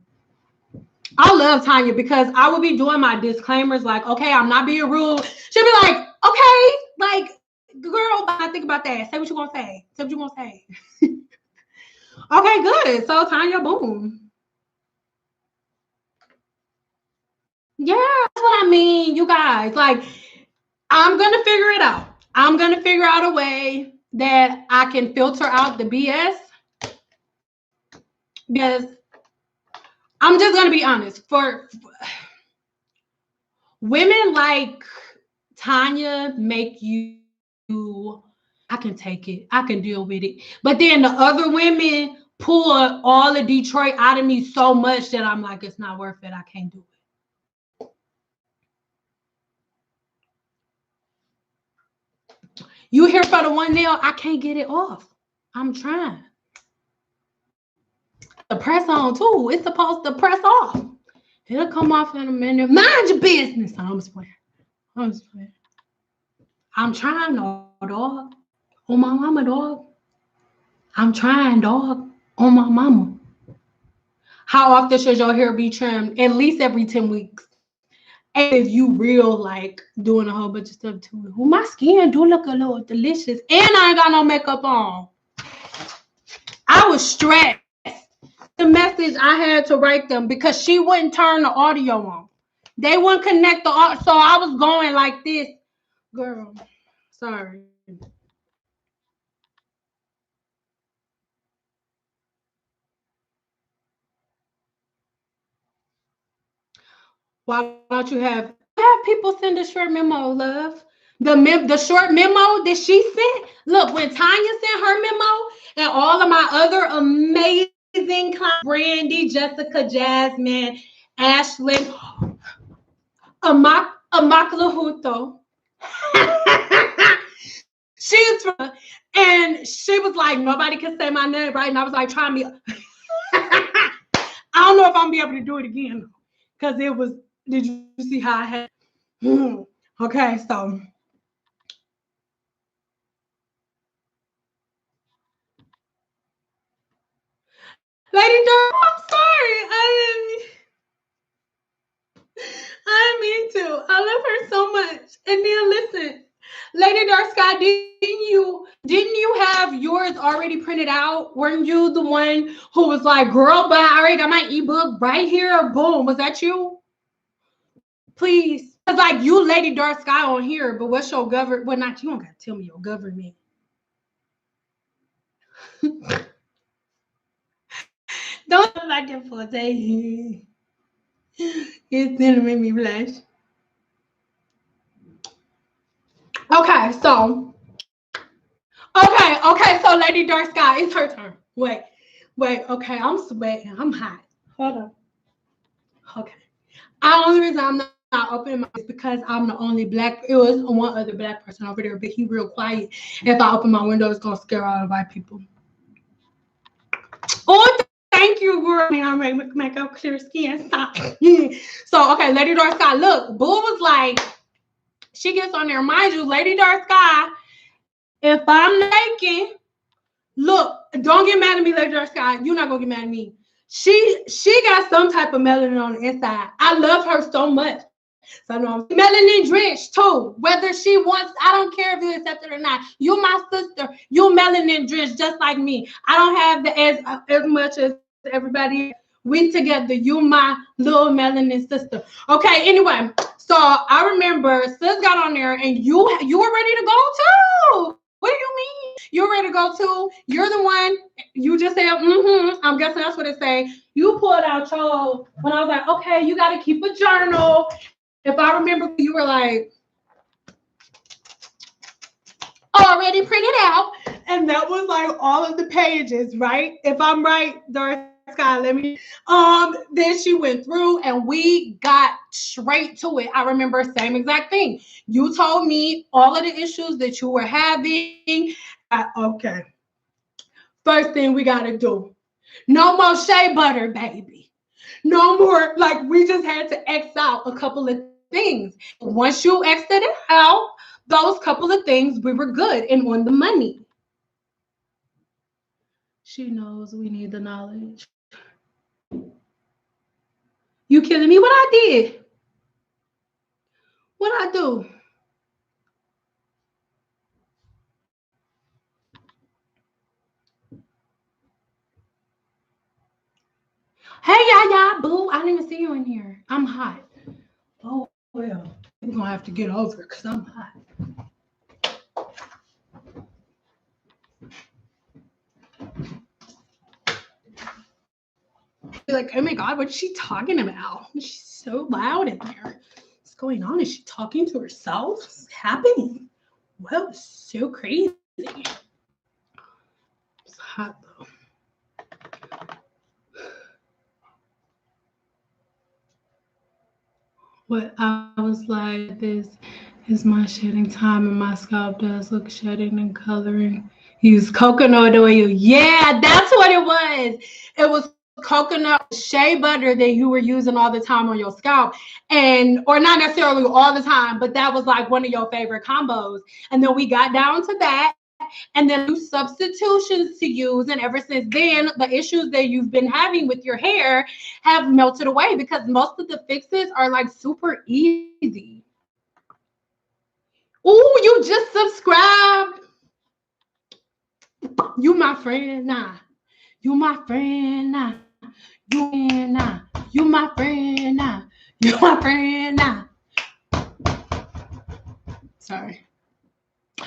I love Tanya because I would be doing my disclaimers like, okay, I'm not being rude. She'll be like, okay, like, girl, I think about that. Say what you gonna say. Say what you gonna say. Okay, good. So Tanya, boom. Yeah, that's what I mean, you guys. Like, I'm gonna figure it out. I'm gonna figure out a way that I can filter out the BS because I'm just gonna be honest. For women like Tanya, make you, I can take it. I can deal with it. But then the other women pull all of Detroit out of me so much that I'm like, it's not worth it. I can't do it. You here for the one nail? I can't get it off. I'm trying. The press on too. It's supposed to press off. It'll come off in a minute. Mind your business. I'm just playing. I'm trying, dog. On my mama, dog. I'm trying, dog. On my mama. How often should your hair be trimmed? At least every 10 weeks. And if you real like doing a whole bunch of stuff to it. Well, my skin do look a little delicious. And I ain't got no makeup on. I was stressed. The message I had to write them because she wouldn't turn the audio on. They wouldn't connect the audio. So I was going like this. Girl, sorry. Why don't you have people send a short memo, love? The short memo that she sent. Look, when Tanya sent her memo and all of my other amazing clients, Brandy, Jessica, Jasmine, Ashley, Amakla she's and she was like, nobody can say my name, right? And I was like, try me. I don't know if I'm gonna be able to do it again because it was. Did you see how I had? Okay, so Lady Dark, I'm sorry. I didn't mean to. I love her so much. And then listen, Lady Dark Sky, didn't you have yours already printed out? Weren't you the one who was like, girl, but I already got my ebook right here? Boom. Was that you? Please. It's like you Lady Dark Sky on here, but what's your government? Well, not you don't gotta tell me your government. Don't look like that for a day. It's gonna make me blush. Okay, so Lady Dark Sky, it's her turn. Wait, okay, I'm sweating. I'm hot. Hold on. Okay. The only reason I'm not opening my is because I'm the only black. It was one other black person over there, but he real quiet. If I open my window, it's gonna scare all the white people. Oh, thank you, girl. I make up clear skin. Stop. So, okay, Lady Dark Sky. Look, Boo was like, she gets on there. Mind you, Lady Dark Sky, if I'm naked, look, don't get mad at me, Lady Dark Sky. You're not gonna get mad at me. She got some type of melanin on the inside. I love her so much. So no, melanin drenched too. Whether she wants, I don't care if you accept it or not. You my sister. You melanin drenched just like me. I don't have the as much as everybody. We together. You my little melanin sister. Okay. Anyway, so I remember Sis got on there and you were ready to go too. What do you mean? You're ready to go too? You're the one. You just said, I'm guessing that's what it say. You pulled out your, when I was like, okay, you got to keep a journal. If I remember, you were like, already printed out. And that was like all of the pages, right? If I'm right, Dark Sky, let me. Then she went through and we got straight to it. I remember same exact thing. You told me all of the issues that you were having. Okay. First thing we got to do. No more shea butter, baby. No more. Like, we just had to X out a couple of things. Once you exited out those couple of things, we were good and on the money. She knows we need the knowledge. You killing me? What I did? What I do? Hey, yeah, boo. I didn't even see you in here. I'm hot. Oh, well. We're going to have to get over it because I'm hot. Like, oh my God, what's she talking about? She's so loud in there. What's going on? Is she talking to herself? What's happening? Well, it's so crazy. It's hot though. What I was like, this is my shedding time, and my scalp does look shedding and coloring. Use coconut oil. Yeah, that's what it was. It was coconut shea butter that you were using all the time on your scalp, and or not necessarily all the time, but that was like one of your favorite combos. And then we got down to that, and then new substitutions to use. And ever since then, the issues that you've been having with your hair have melted away because most of the fixes are like super easy. Oh, you just subscribed. You my friend, nah. You my friend, nah. You my friend, nah. You my friend, nah. Sorry.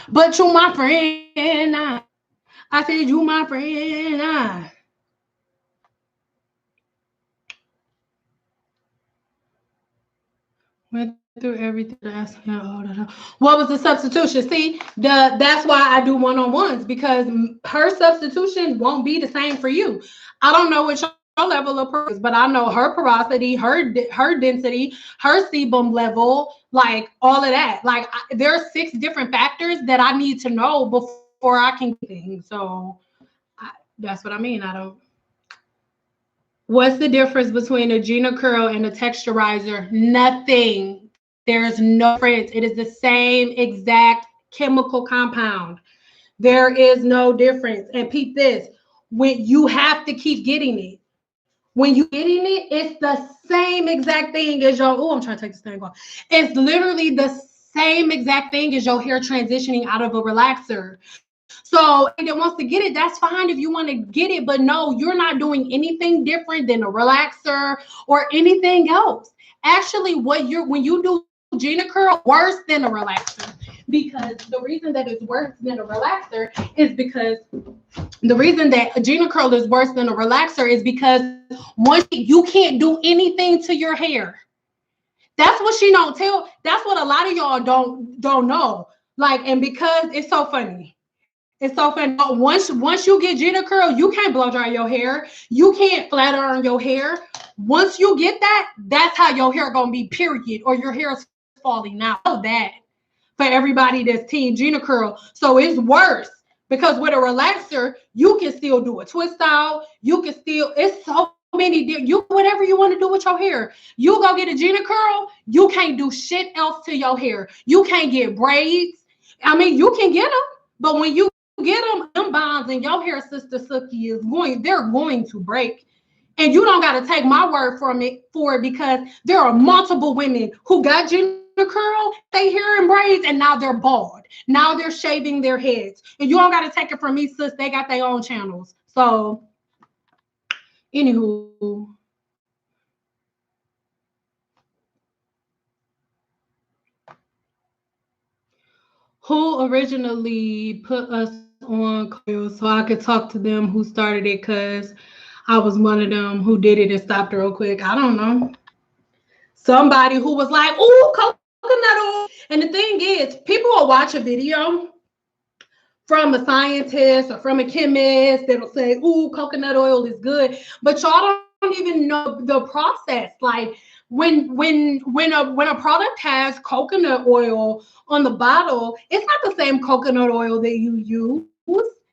But you my friend, nah. I said you my friend, nah. Went through everything. What was the substitution? See, that's why I do one-on-ones, because her substitution won't be the same for you. I don't know what your level of porosity is, but I know her porosity, her density, her sebum level, like all of that. Like there are 6 different factors that I need to know before I can get things. So that's what I mean. I don't. What's the difference between a Gina curl and a texturizer? Nothing. There's no difference. It is the same exact chemical compound. There is no difference. And peep this, when you have to keep getting it. when you getting it, it's the same exact thing as your, oh, I'm trying to take this thing off. It's literally the same exact thing as your hair transitioning out of a relaxer. So if it wants to get it, that's fine if you want to get it. But no, you're not doing anything different than a relaxer or anything else. Actually, when you do Gina curl, worse than a relaxer. Because the reason that it's worse than a relaxer is because the reason that a Gina curl is worse than a relaxer is because once you can't do anything to your hair. That's what she don't tell. That's what a lot of y'all don't know. Like, and because it's so funny. It's so funny. Once you get Gina curl, you can't blow dry your hair. You can't flat iron your hair. Once you get that, that's how your hair gonna be, period. Or your hair is falling out. Know that for everybody that's team Gina curl. So it's worse because with a relaxer, you can still do a twist out. You can still, it's so many, you whatever you want to do with your hair. You go get a Gina curl, you can't do shit else to your hair. You can't get braids. I mean, you can get them, but when you get them bonds and your hair, Sister Sookie, they're going to break. And you don't got to take my word for it because there are multiple women who got Gina curl, they hair in braids, and now they're bald. Now they're shaving their heads. And you don't got to take it from me, sis. They got their own channels. So, anywho. Who originally put us on coil so I could talk to them who started it, because I was one of them who did it and stopped real quick. I don't know. Somebody who was like, ooh, coconut oil. And the thing is, people will watch a video from a scientist or from a chemist that'll say, ooh, coconut oil is good. But y'all don't even know the process. Like when a product has coconut oil on the bottle, it's not the same coconut oil that you use.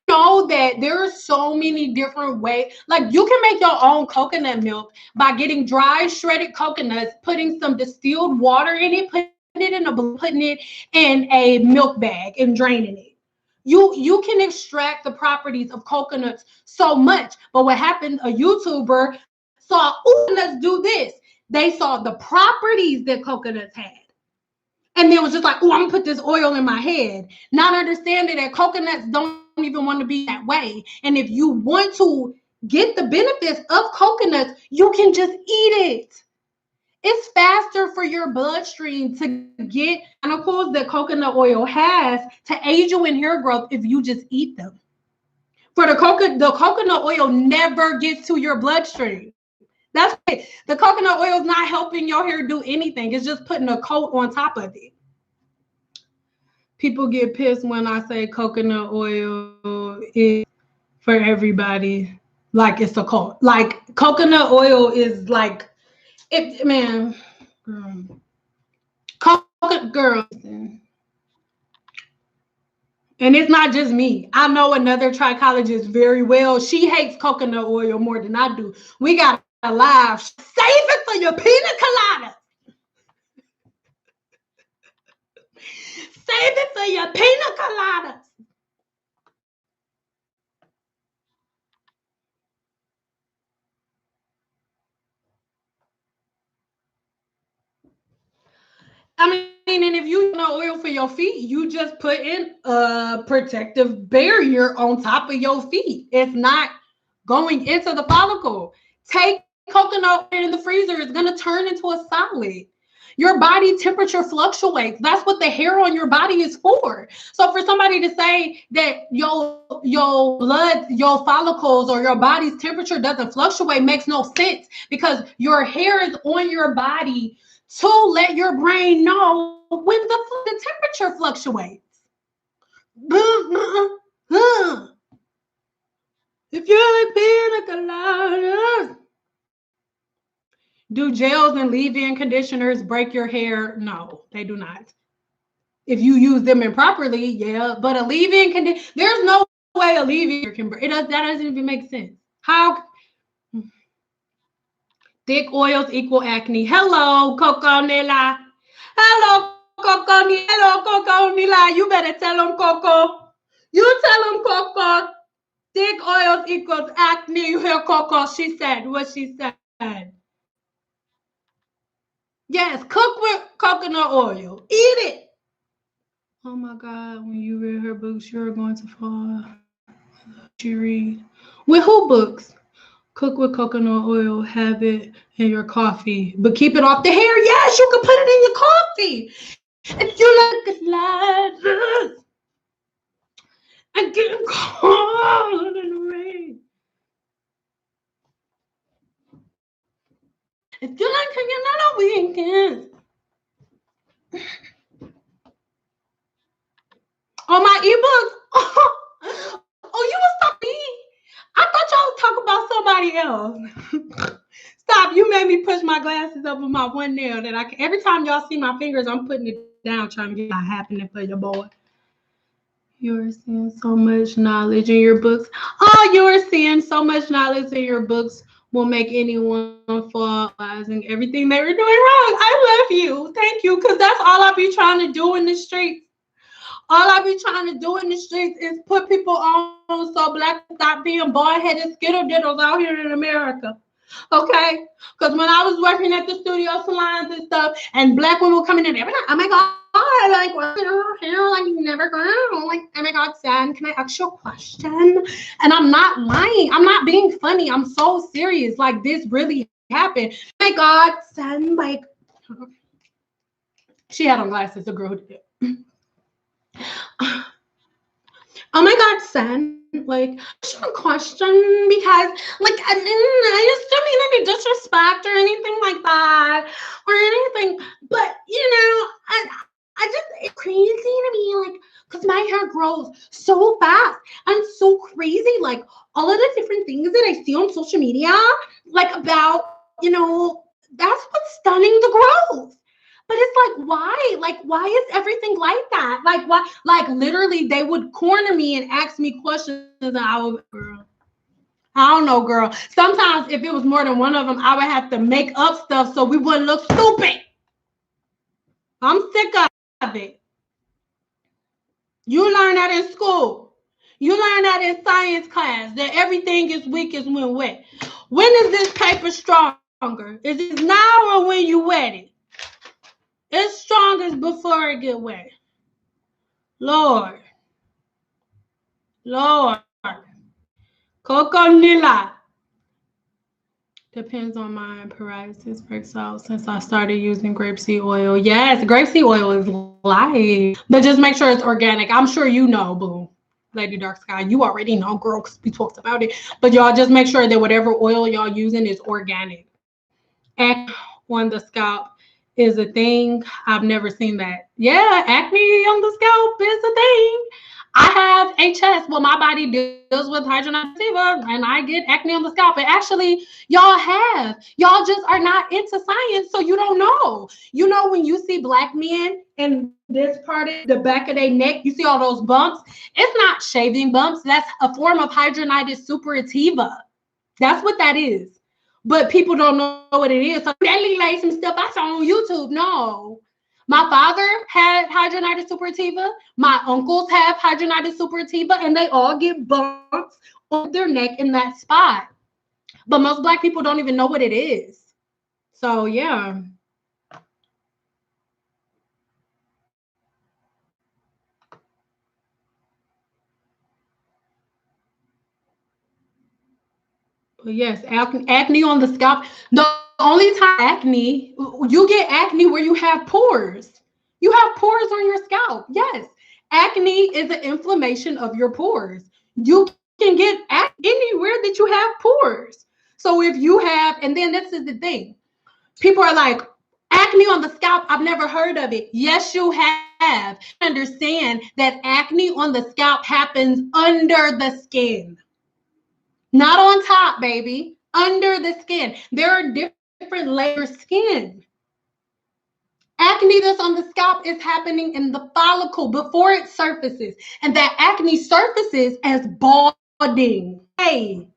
Know that there are so many different ways. Like you can make your own coconut milk by getting dry shredded coconuts, putting some distilled water in it, putting it in a milk bag and draining it. You can extract the properties of coconuts so much. But what happened, a YouTuber saw, ooh, let's do this. They saw the properties that coconuts had. And then was just like, oh, I'm gonna put this oil in my head. Not understanding that coconuts don't even want to be that way. And if you want to get the benefits of coconuts, you can just eat it. It's faster for your bloodstream to get chemicals that coconut oil has to aid you in hair growth if you just eat them. For the coconut oil never gets to your bloodstream. That's it. The coconut oil is not helping your hair do anything. It's just putting a coat on top of it. People get pissed when I say coconut oil is for everybody. Like it's a cult. Like coconut oil is like, it, man, coconut girl. And it's not just me. I know another trichologist very well. She hates coconut oil more than I do. We got a live. Save it for your pina colada. Save it for your pina coladas. I mean, and if you know oil for your feet, you just put in a protective barrier on top of your feet. It's not going into the follicle. Take coconut in the freezer. It's going to turn into a solid. Your body temperature fluctuates. That's what the hair on your body is for. So for somebody to say that your blood, your follicles, or your body's temperature doesn't fluctuate makes no sense, because your hair is on your body to let your brain know when the temperature fluctuates. If you're like pina colada. Do gels and leave-in conditioners break your hair? No, they do not. If you use them improperly, yeah. But a leave-in conditioner, there's no way a leave-in can break. That doesn't even make sense. How? Thick oils equal acne. Hello, Coco Nila. Hello, Coco Nila. Hello, Coco Nila. You better tell them, Coco. You tell them, Coco. Thick oils equals acne. You hear Coco? She said what she said. Yes, cook with coconut oil. Eat it. Oh my God, when you read her books, you're going to fall. She read. With who books? Cook with coconut oil, have it in your coffee, but keep it off the hair. Yes, you can put it in your coffee. If you look at glasses and getting cold in the rain. If you like hanging out on weekends. On my ebooks. Oh, you was talking to me. I thought y'all was talking about somebody else. Stop. You made me push my glasses over my one nail that I can. Every time y'all see my fingers, I'm putting it down trying to get it happening for your boy. You're seeing so much knowledge in your books. Oh, you're seeing so much knowledge in your books will make anyone fall realizing everything they were doing wrong. I love you. Thank you. Because that's all I be trying to do in the streets. All I be trying to do in the streets is put people on so black stop being bald-headed skittle diddles out here in America. Okay? Because when I was working at the studio salons and stuff, and black women were coming in every time, oh my God, like, well, like you never grow. Like, oh my God, Sam, can I ask you a question? And I'm not lying. I'm not being funny. I'm so serious. Like, this really happened. Oh my God, Sam, like, she had on glasses, the girl who did it. Oh my God, son, like, a question because, like, I just don't mean any disrespect or anything like that or anything, but, you know, I just, it's crazy to me, like, because my hair grows so fast and so crazy, like, all of the different things that I see on social media, like, about, you know, that's what's stunning the growth. But it's like, why? Like, why is everything like that? Like, why? Like, literally, they would corner me and ask me questions, and I would, girl, I don't know, girl. Sometimes, if it was more than one of them, I would have to make up stuff so we wouldn't look stupid. I'm sick of it. You learn that in school. You learn that in science class, that everything is weakest when wet. When is this paper stronger? Is it now or when you wet it? It's strongest before it get wet. Lord. Coconilla. Depends on my psoriasis breaks out since I started using grapeseed oil. Yes, grapeseed oil is light. But just make sure it's organic. I'm sure you know, boo. Lady Dark Sky, you already know, girl, because we talked about it. But y'all just make sure that whatever oil y'all using is organic. Acne on the scalp is a thing. I've never seen that. Yeah, acne on the scalp is a thing. I have HS. Well, my body deals with hydroadenitis, and I get acne on the scalp. And actually, y'all just are not into science, so you don't know. You know, when you see black men in this part of the back of their neck, you see all those bumps. It's not shaving bumps. That's a form of hydroadenitis suppurativa. That's what that is. But people don't know what it is. So that look like some stuff I saw on YouTube. No. My father had hydroadenitis suppurativa. My uncles have hydroadenitis suppurativa, and they all get bumps on their neck in that spot. But most black people don't even know what it is. So, yeah. But yes, acne on the scalp. The only time acne, you get acne where you have pores. You have pores on your scalp. Yes. Acne is an inflammation of your pores. You can get acne anywhere that you have pores. So if you have, and then this is the thing. People are like, acne on the scalp, I've never heard of it. Yes, you have. Understand that acne on the scalp happens under the skin. Not on top, baby. Under the skin. There are different layers of skin. Acne that's on the scalp is happening in the follicle before it surfaces. And that acne surfaces as balding. Hey,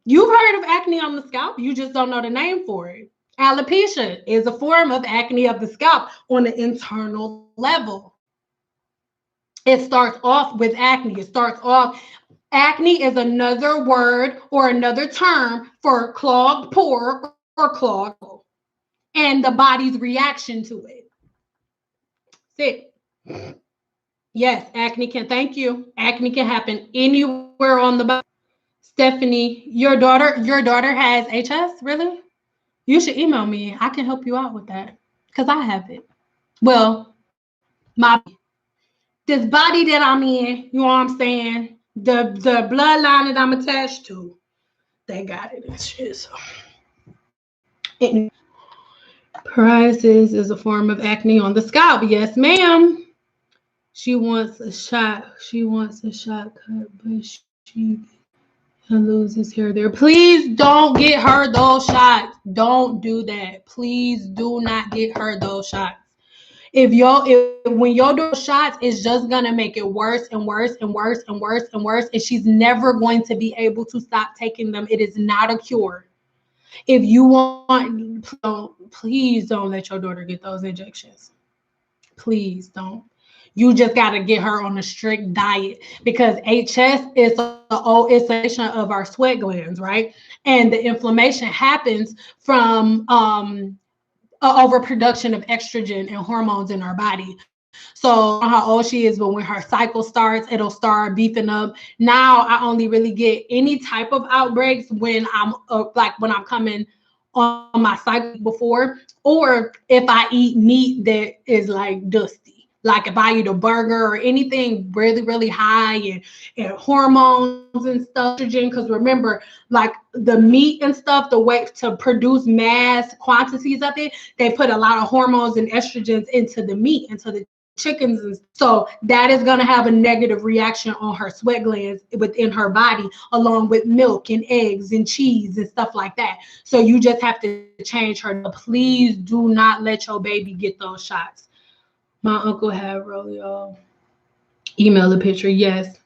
you've heard of acne on the scalp. You just don't know the name for it. Alopecia is a form of acne of the scalp on the internal level. It starts off with acne. It starts off Acne is another word or another term for clogged pore or clogged and the body's reaction to it. Sit. Yes, acne can, thank you. Acne can happen anywhere on the body. Stephanie, your daughter has HS, really? You should email me. I can help you out with that because I have it. Well, my this body that I'm in, you know what I'm saying? The bloodline that I'm attached to, they got it and shit. So. Psoriasis is a form of acne on the scalp. Yes, ma'am. She wants a shot. She wants a shot cut, but she loses hair there. Please don't get her those shots. Don't do that. Please do not get her those shots. When you're doing shots, it's just gonna make it worse and worse and worse and worse and worse, and she's never going to be able to stop taking them. It is not a cure. If you want, please don't let your daughter get those injections. Please don't. You just got to get her on a strict diet because HS is it's a of our sweat glands, right? And the inflammation happens from overproduction of estrogen and hormones in our body. So how old she is, but when her cycle starts, it'll start beefing up. Now I only really get any type of outbreaks when I'm when I'm coming on my cycle before, or if I eat meat that is like dusty. Like if I eat a burger or anything really, really high and hormones and stuff, estrogen, because remember, like the meat and stuff, the way to produce mass quantities of it, they put a lot of hormones and estrogens into the meat, into the chickens, and so that is going to have a negative reaction on her sweat glands within her body, along with milk and eggs and cheese and stuff like that. So you just have to change her. Please do not let your baby get those shots. My uncle had Rolio. Email the picture. Yes,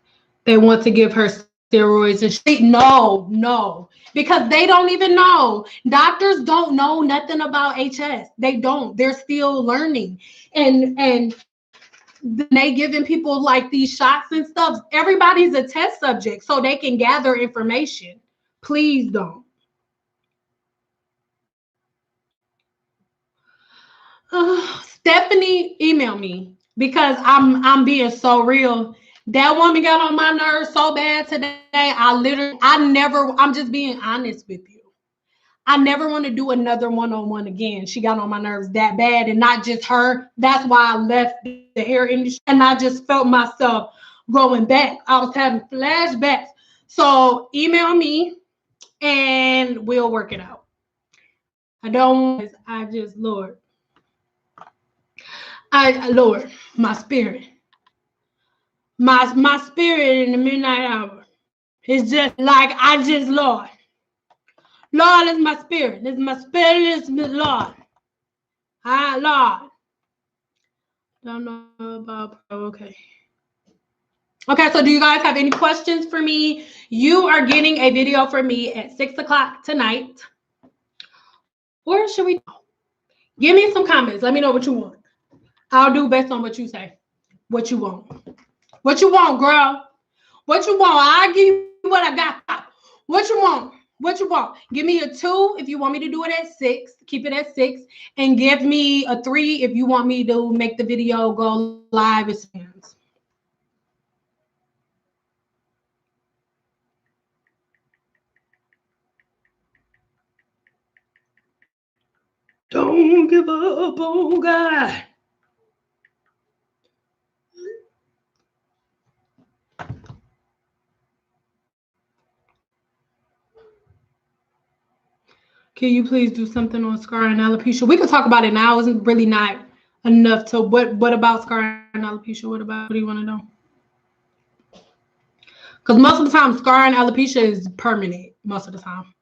they want to give her steroids and shit. No, because they don't even know. Doctors don't know nothing about HS. They don't. They're still learning, and they giving people like these shots and stuff. Everybody's a test subject, so they can gather information. Please don't. Stephanie, email me because I'm being so real. That woman got on my nerves so bad today. I'm just being honest with you. I never want to do another one-on-one again. She got on my nerves that bad, and not just her. That's why I left the hair industry, and I just felt myself going back. I was having flashbacks. So email me, and we'll work it out. Lord, my spirit. My spirit in the midnight hour. It's just like Lord. Lord is my spirit. This is my spirit, is my Lord. Ah, Lord. Don't know about okay. Okay, so do you guys have any questions for me? You are getting a video from me at 6:00 tonight. Or should we give me some comments? Let me know what you want. I'll do based on what you say. What you want. What you want, girl? What you want? I'll give you what I got. What you want? What you want? Give me a 2 if you want me to do it at 6. Keep it at 6. And give me a 3 if you want me to make the video go live as soon. Don't give up on God. Can you please do something on scar and alopecia? We could talk about it now. It's really not enough to what about scar and alopecia? What do you want to know? Because most of the time, scar and alopecia is permanent. Most of the time.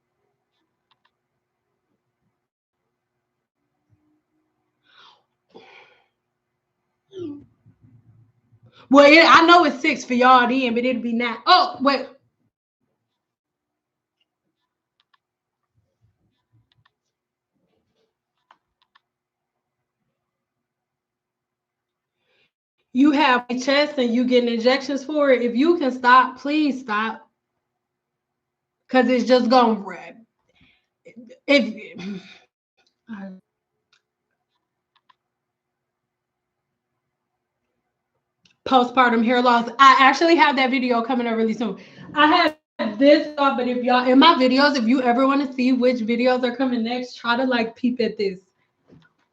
Well, I know it's 6 for y'all then, but it'd be 9. Oh, wait. you have a chest and you getting injections for it. If you can stop, please stop. Because it's just going to, if postpartum hair loss, I actually have that video coming up really soon. I have this off, but if y'all in my videos, if you ever want to see which videos are coming next, try to like peep at this.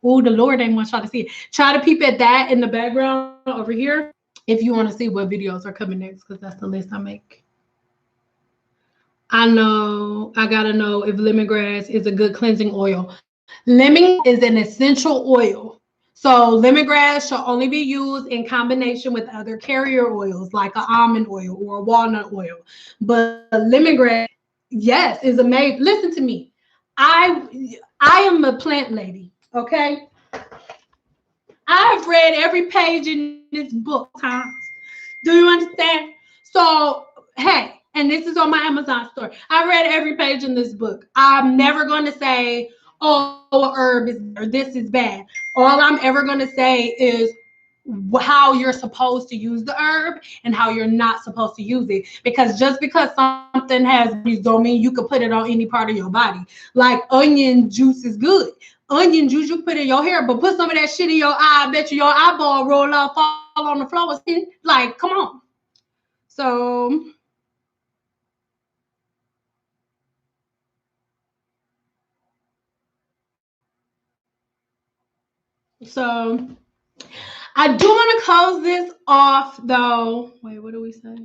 Oh, the Lord ain't want y'all to see it. Try to peep at that in the background over here if you want to see what videos are coming next, because that's the list I make. I know I gotta know if lemongrass is a good cleansing oil. Lemon is an essential oil. So lemongrass should only be used in combination with other carrier oils like an almond oil or a walnut oil. But lemongrass, yes, is amazing. Listen to me. I am a plant lady, okay? I've read every page in this book times. Do you understand? So, hey, and this is on my Amazon store. I read every page in this book. I'm never going to say, oh, a herb is or this is bad. All I'm ever going to say is how you're supposed to use the herb and how you're not supposed to use it. Because just because something has these don't mean you can put it on any part of your body. Like onion juice is good. Onion juice you put in your hair, but put some of that shit in your eye. I bet you your eyeball roll off, fall on the floor. Like, come on. So I do want to close this off though. Wait, what do we say?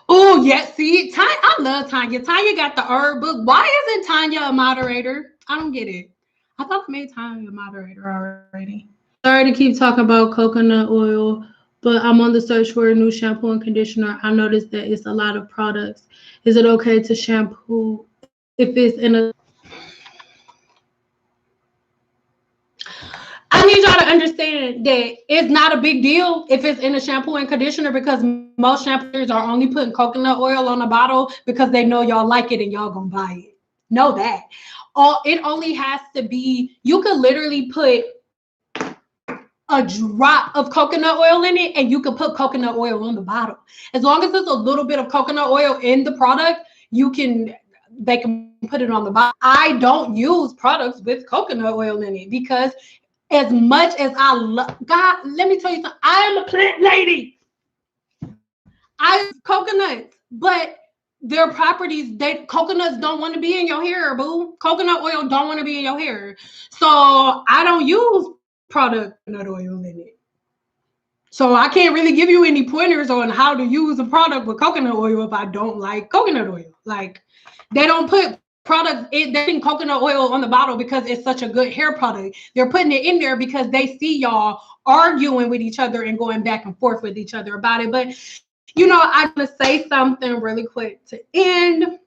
Oh, yeah. See, I love Tanya. Tanya got the herb book. Why isn't Tanya a moderator? I don't get it. I thought I made Tanya a moderator already. Sorry to keep talking about coconut oil, but I'm on the search for a new shampoo and conditioner. I noticed that it's a lot of products. Is it okay to shampoo if it's in a... I need y'all to understand that it's not a big deal if it's in a shampoo and conditioner, because most shampoos are only putting coconut oil on a bottle because they know y'all like it and y'all gonna buy it. Know that. It only has to be, you could literally put a drop of coconut oil in it and you can put coconut oil on the bottle. As long as there's a little bit of coconut oil in the product, they can put it on the bottle. I don't use products with coconut oil in it because as much as I love, God, let me tell you something. I am a plant lady. I use coconuts, but their properties, coconuts don't want to be in your hair, boo. Coconut oil don't want to be in your hair. So I don't use product coconut oil in it. So I can't really give you any pointers on how to use a product with coconut oil if I don't like coconut oil. Like, they don't put products, they're putting coconut oil on the bottle because it's such a good hair product. They're putting it in there because they see y'all arguing with each other and going back and forth with each other about it. But, I'm going to say something really quick to end.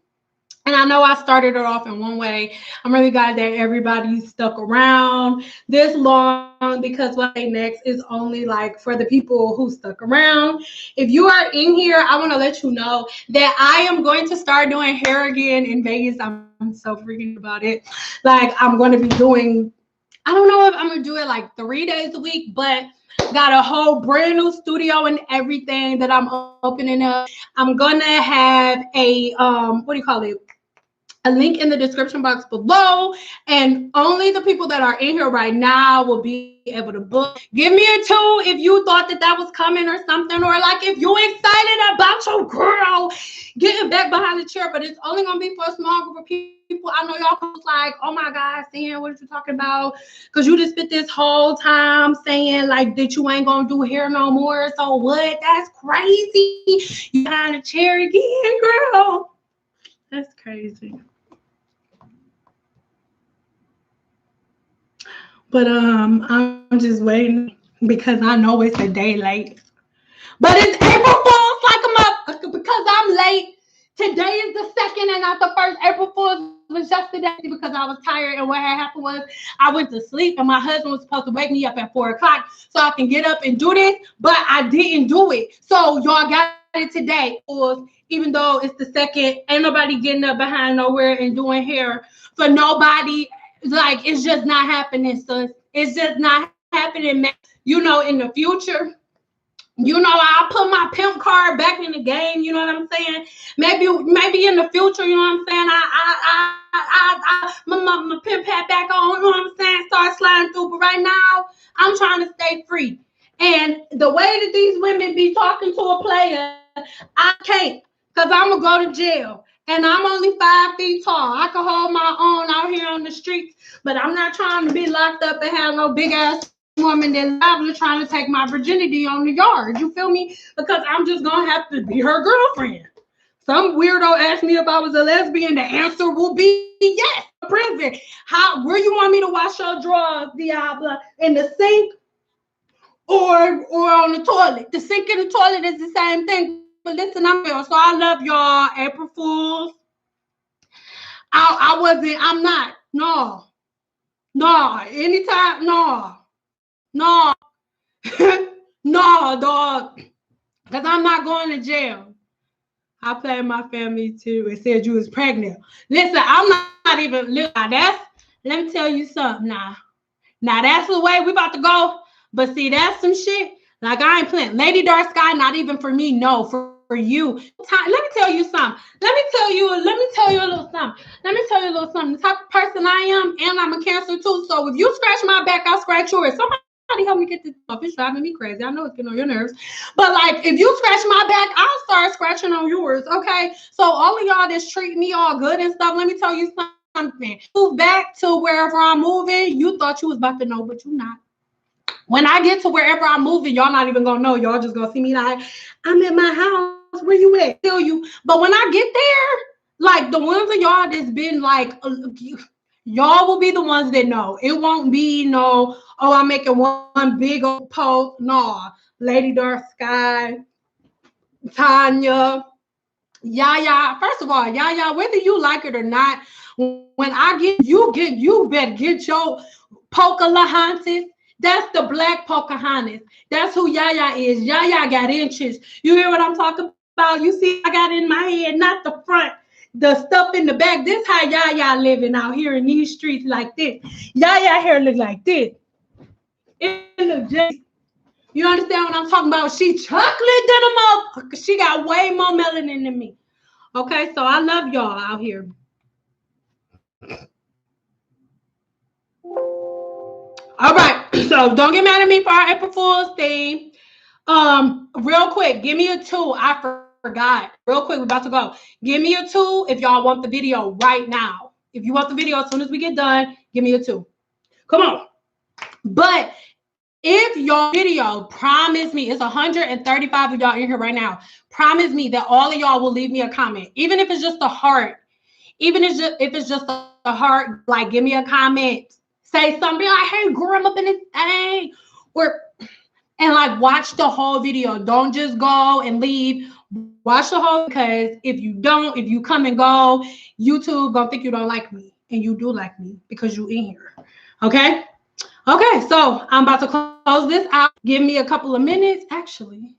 And I know I started it off in one way. I'm really glad that everybody stuck around this long, because what I say next is only like for the people who stuck around. If you are in here, I want to let you know that I am going to start doing hair again in Vegas. I'm so freaking about it. Like, I'm going to be doing, I don't know if I'm going to do it like 3 days a week, but got a whole brand new studio and everything that I'm opening up. I'm going to have a, a link in the description box below, and only the people that are in here right now will be able to book. Give me a 2 if you thought that was coming or something, or like if you're excited about your girl getting back behind the chair. But it's only gonna be for a small group of people. I know y'all was like, oh my God, Sam, what are you talking about? Because you just spent this whole time saying like that you ain't gonna do hair no more. So what? That's crazy. You behind the chair again, girl. That's crazy. But I'm just waiting because I know it's a day late. But it's April Fool's like a motherfucker because I'm late. Today is the 2nd and not the 1st. April Fool's was yesterday because I was tired, and what had happened was I went to sleep and my husband was supposed to wake me up at 4 o'clock so I can get up and do this, but I didn't do it. So y'all got it today. Even though it's the 2nd, ain't nobody getting up behind nowhere and doing hair for nobody. Like, it's just not happening, sis. It's just not happening. You know, in the future, you know, I'll put my pimp card back in the game. You know what I'm saying? Maybe in the future, you know what I'm saying? My pimp hat back on. You know what I'm saying? Start sliding through. But right now, I'm trying to stay free. And the way that these women be talking to a player, I can't, because I'm going to go to jail. And I'm only 5 feet tall. I can hold my own out here on the streets, but I'm not trying to be locked up and have no big ass woman that's liable trying to take my virginity on the yard. You feel me? Because I'm just going to have to be her girlfriend. Some weirdo asked me if I was a lesbian. The answer will be yes. Prison. Where you want me to wash your drawers, Diablo? In the sink or on the toilet? The sink and the toilet is the same thing. But listen, I'm here. So I love y'all. April Fools. I'm not. No. Anytime. No, no, dog. Because I'm not going to jail. I played my family too. It said you was pregnant. Listen, I'm not even. Let me tell you something now. Now that's the way we about to go. But see, that's some shit. Like, I ain't playing. Lady Dark Sky, not even for me. No, for you. Let me tell you something. Let me tell you a little something. The type of person I am, and I'm a Cancer too. So if you scratch my back, I'll scratch yours. Somebody help me get this off. It's driving me crazy. I know it's getting on your nerves. But like, if you scratch my back, I'll start scratching on yours. Okay. So all of y'all that's treating me all good and stuff, let me tell you something. Move back to wherever I'm moving. You thought you was about to know, but you're not. When I get to wherever I'm moving, y'all not even gonna know. Y'all just gonna see me like, I'm at my house. Where you at? Tell you. But when I get there, like the ones of y'all that's been like, y'all will be the ones that know. It won't be no, oh, I'm making one big old post. No, Lady Dark Sky, Tanya, Yaya. First of all, Yaya, whether you like it or not, when I get you better get your Pocahontas. That's the black Pocahontas. That's who Yaya is. Yaya got inches. You hear what I'm talking about? You see, I got in my head, not the front, the stuff in the back. This how Yaya living out here in these streets like this. Yaya hair look like this. It look just. You understand what I'm talking about? She chocolate than a motherfucker. She got way more melanin than me. Okay, so I love y'all out here. All right, so don't get mad at me for our April Fool's theme. Real quick, give me a 2. I forgot. Real quick, we're about to go. Give me a 2 if y'all want the video right now. If you want the video as soon as we get done, give me a 2. Come on. But if your video, promise me, it's 135 of y'all in here right now. Promise me that all of y'all will leave me a comment, even if it's just a heart. Even if it's just a heart, like give me a comment. Say something like, hey, girl, I'm up in this thing. And like watch the whole video. Don't just go and leave. Watch the whole, because if you come and go, YouTube gonna think you don't like me. And you do like me because you in here. Okay? Okay, so I'm about to close this out. Give me a couple of minutes. Actually,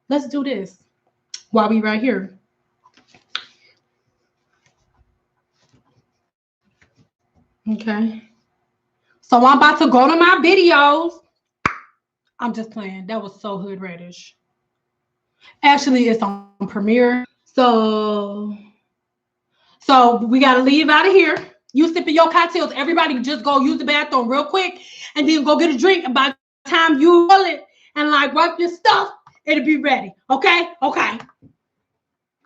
let's do this while we right here. Okay. So I'm about to go to my videos. I'm just playing. That was so hood reddish. Actually, it's on Premiere. So we got to leave out of here. You sipping your cocktails. Everybody just go use the bathroom real quick and then go get a drink. And by the time you roll it and like wipe your stuff, it'll be ready. Okay? Okay.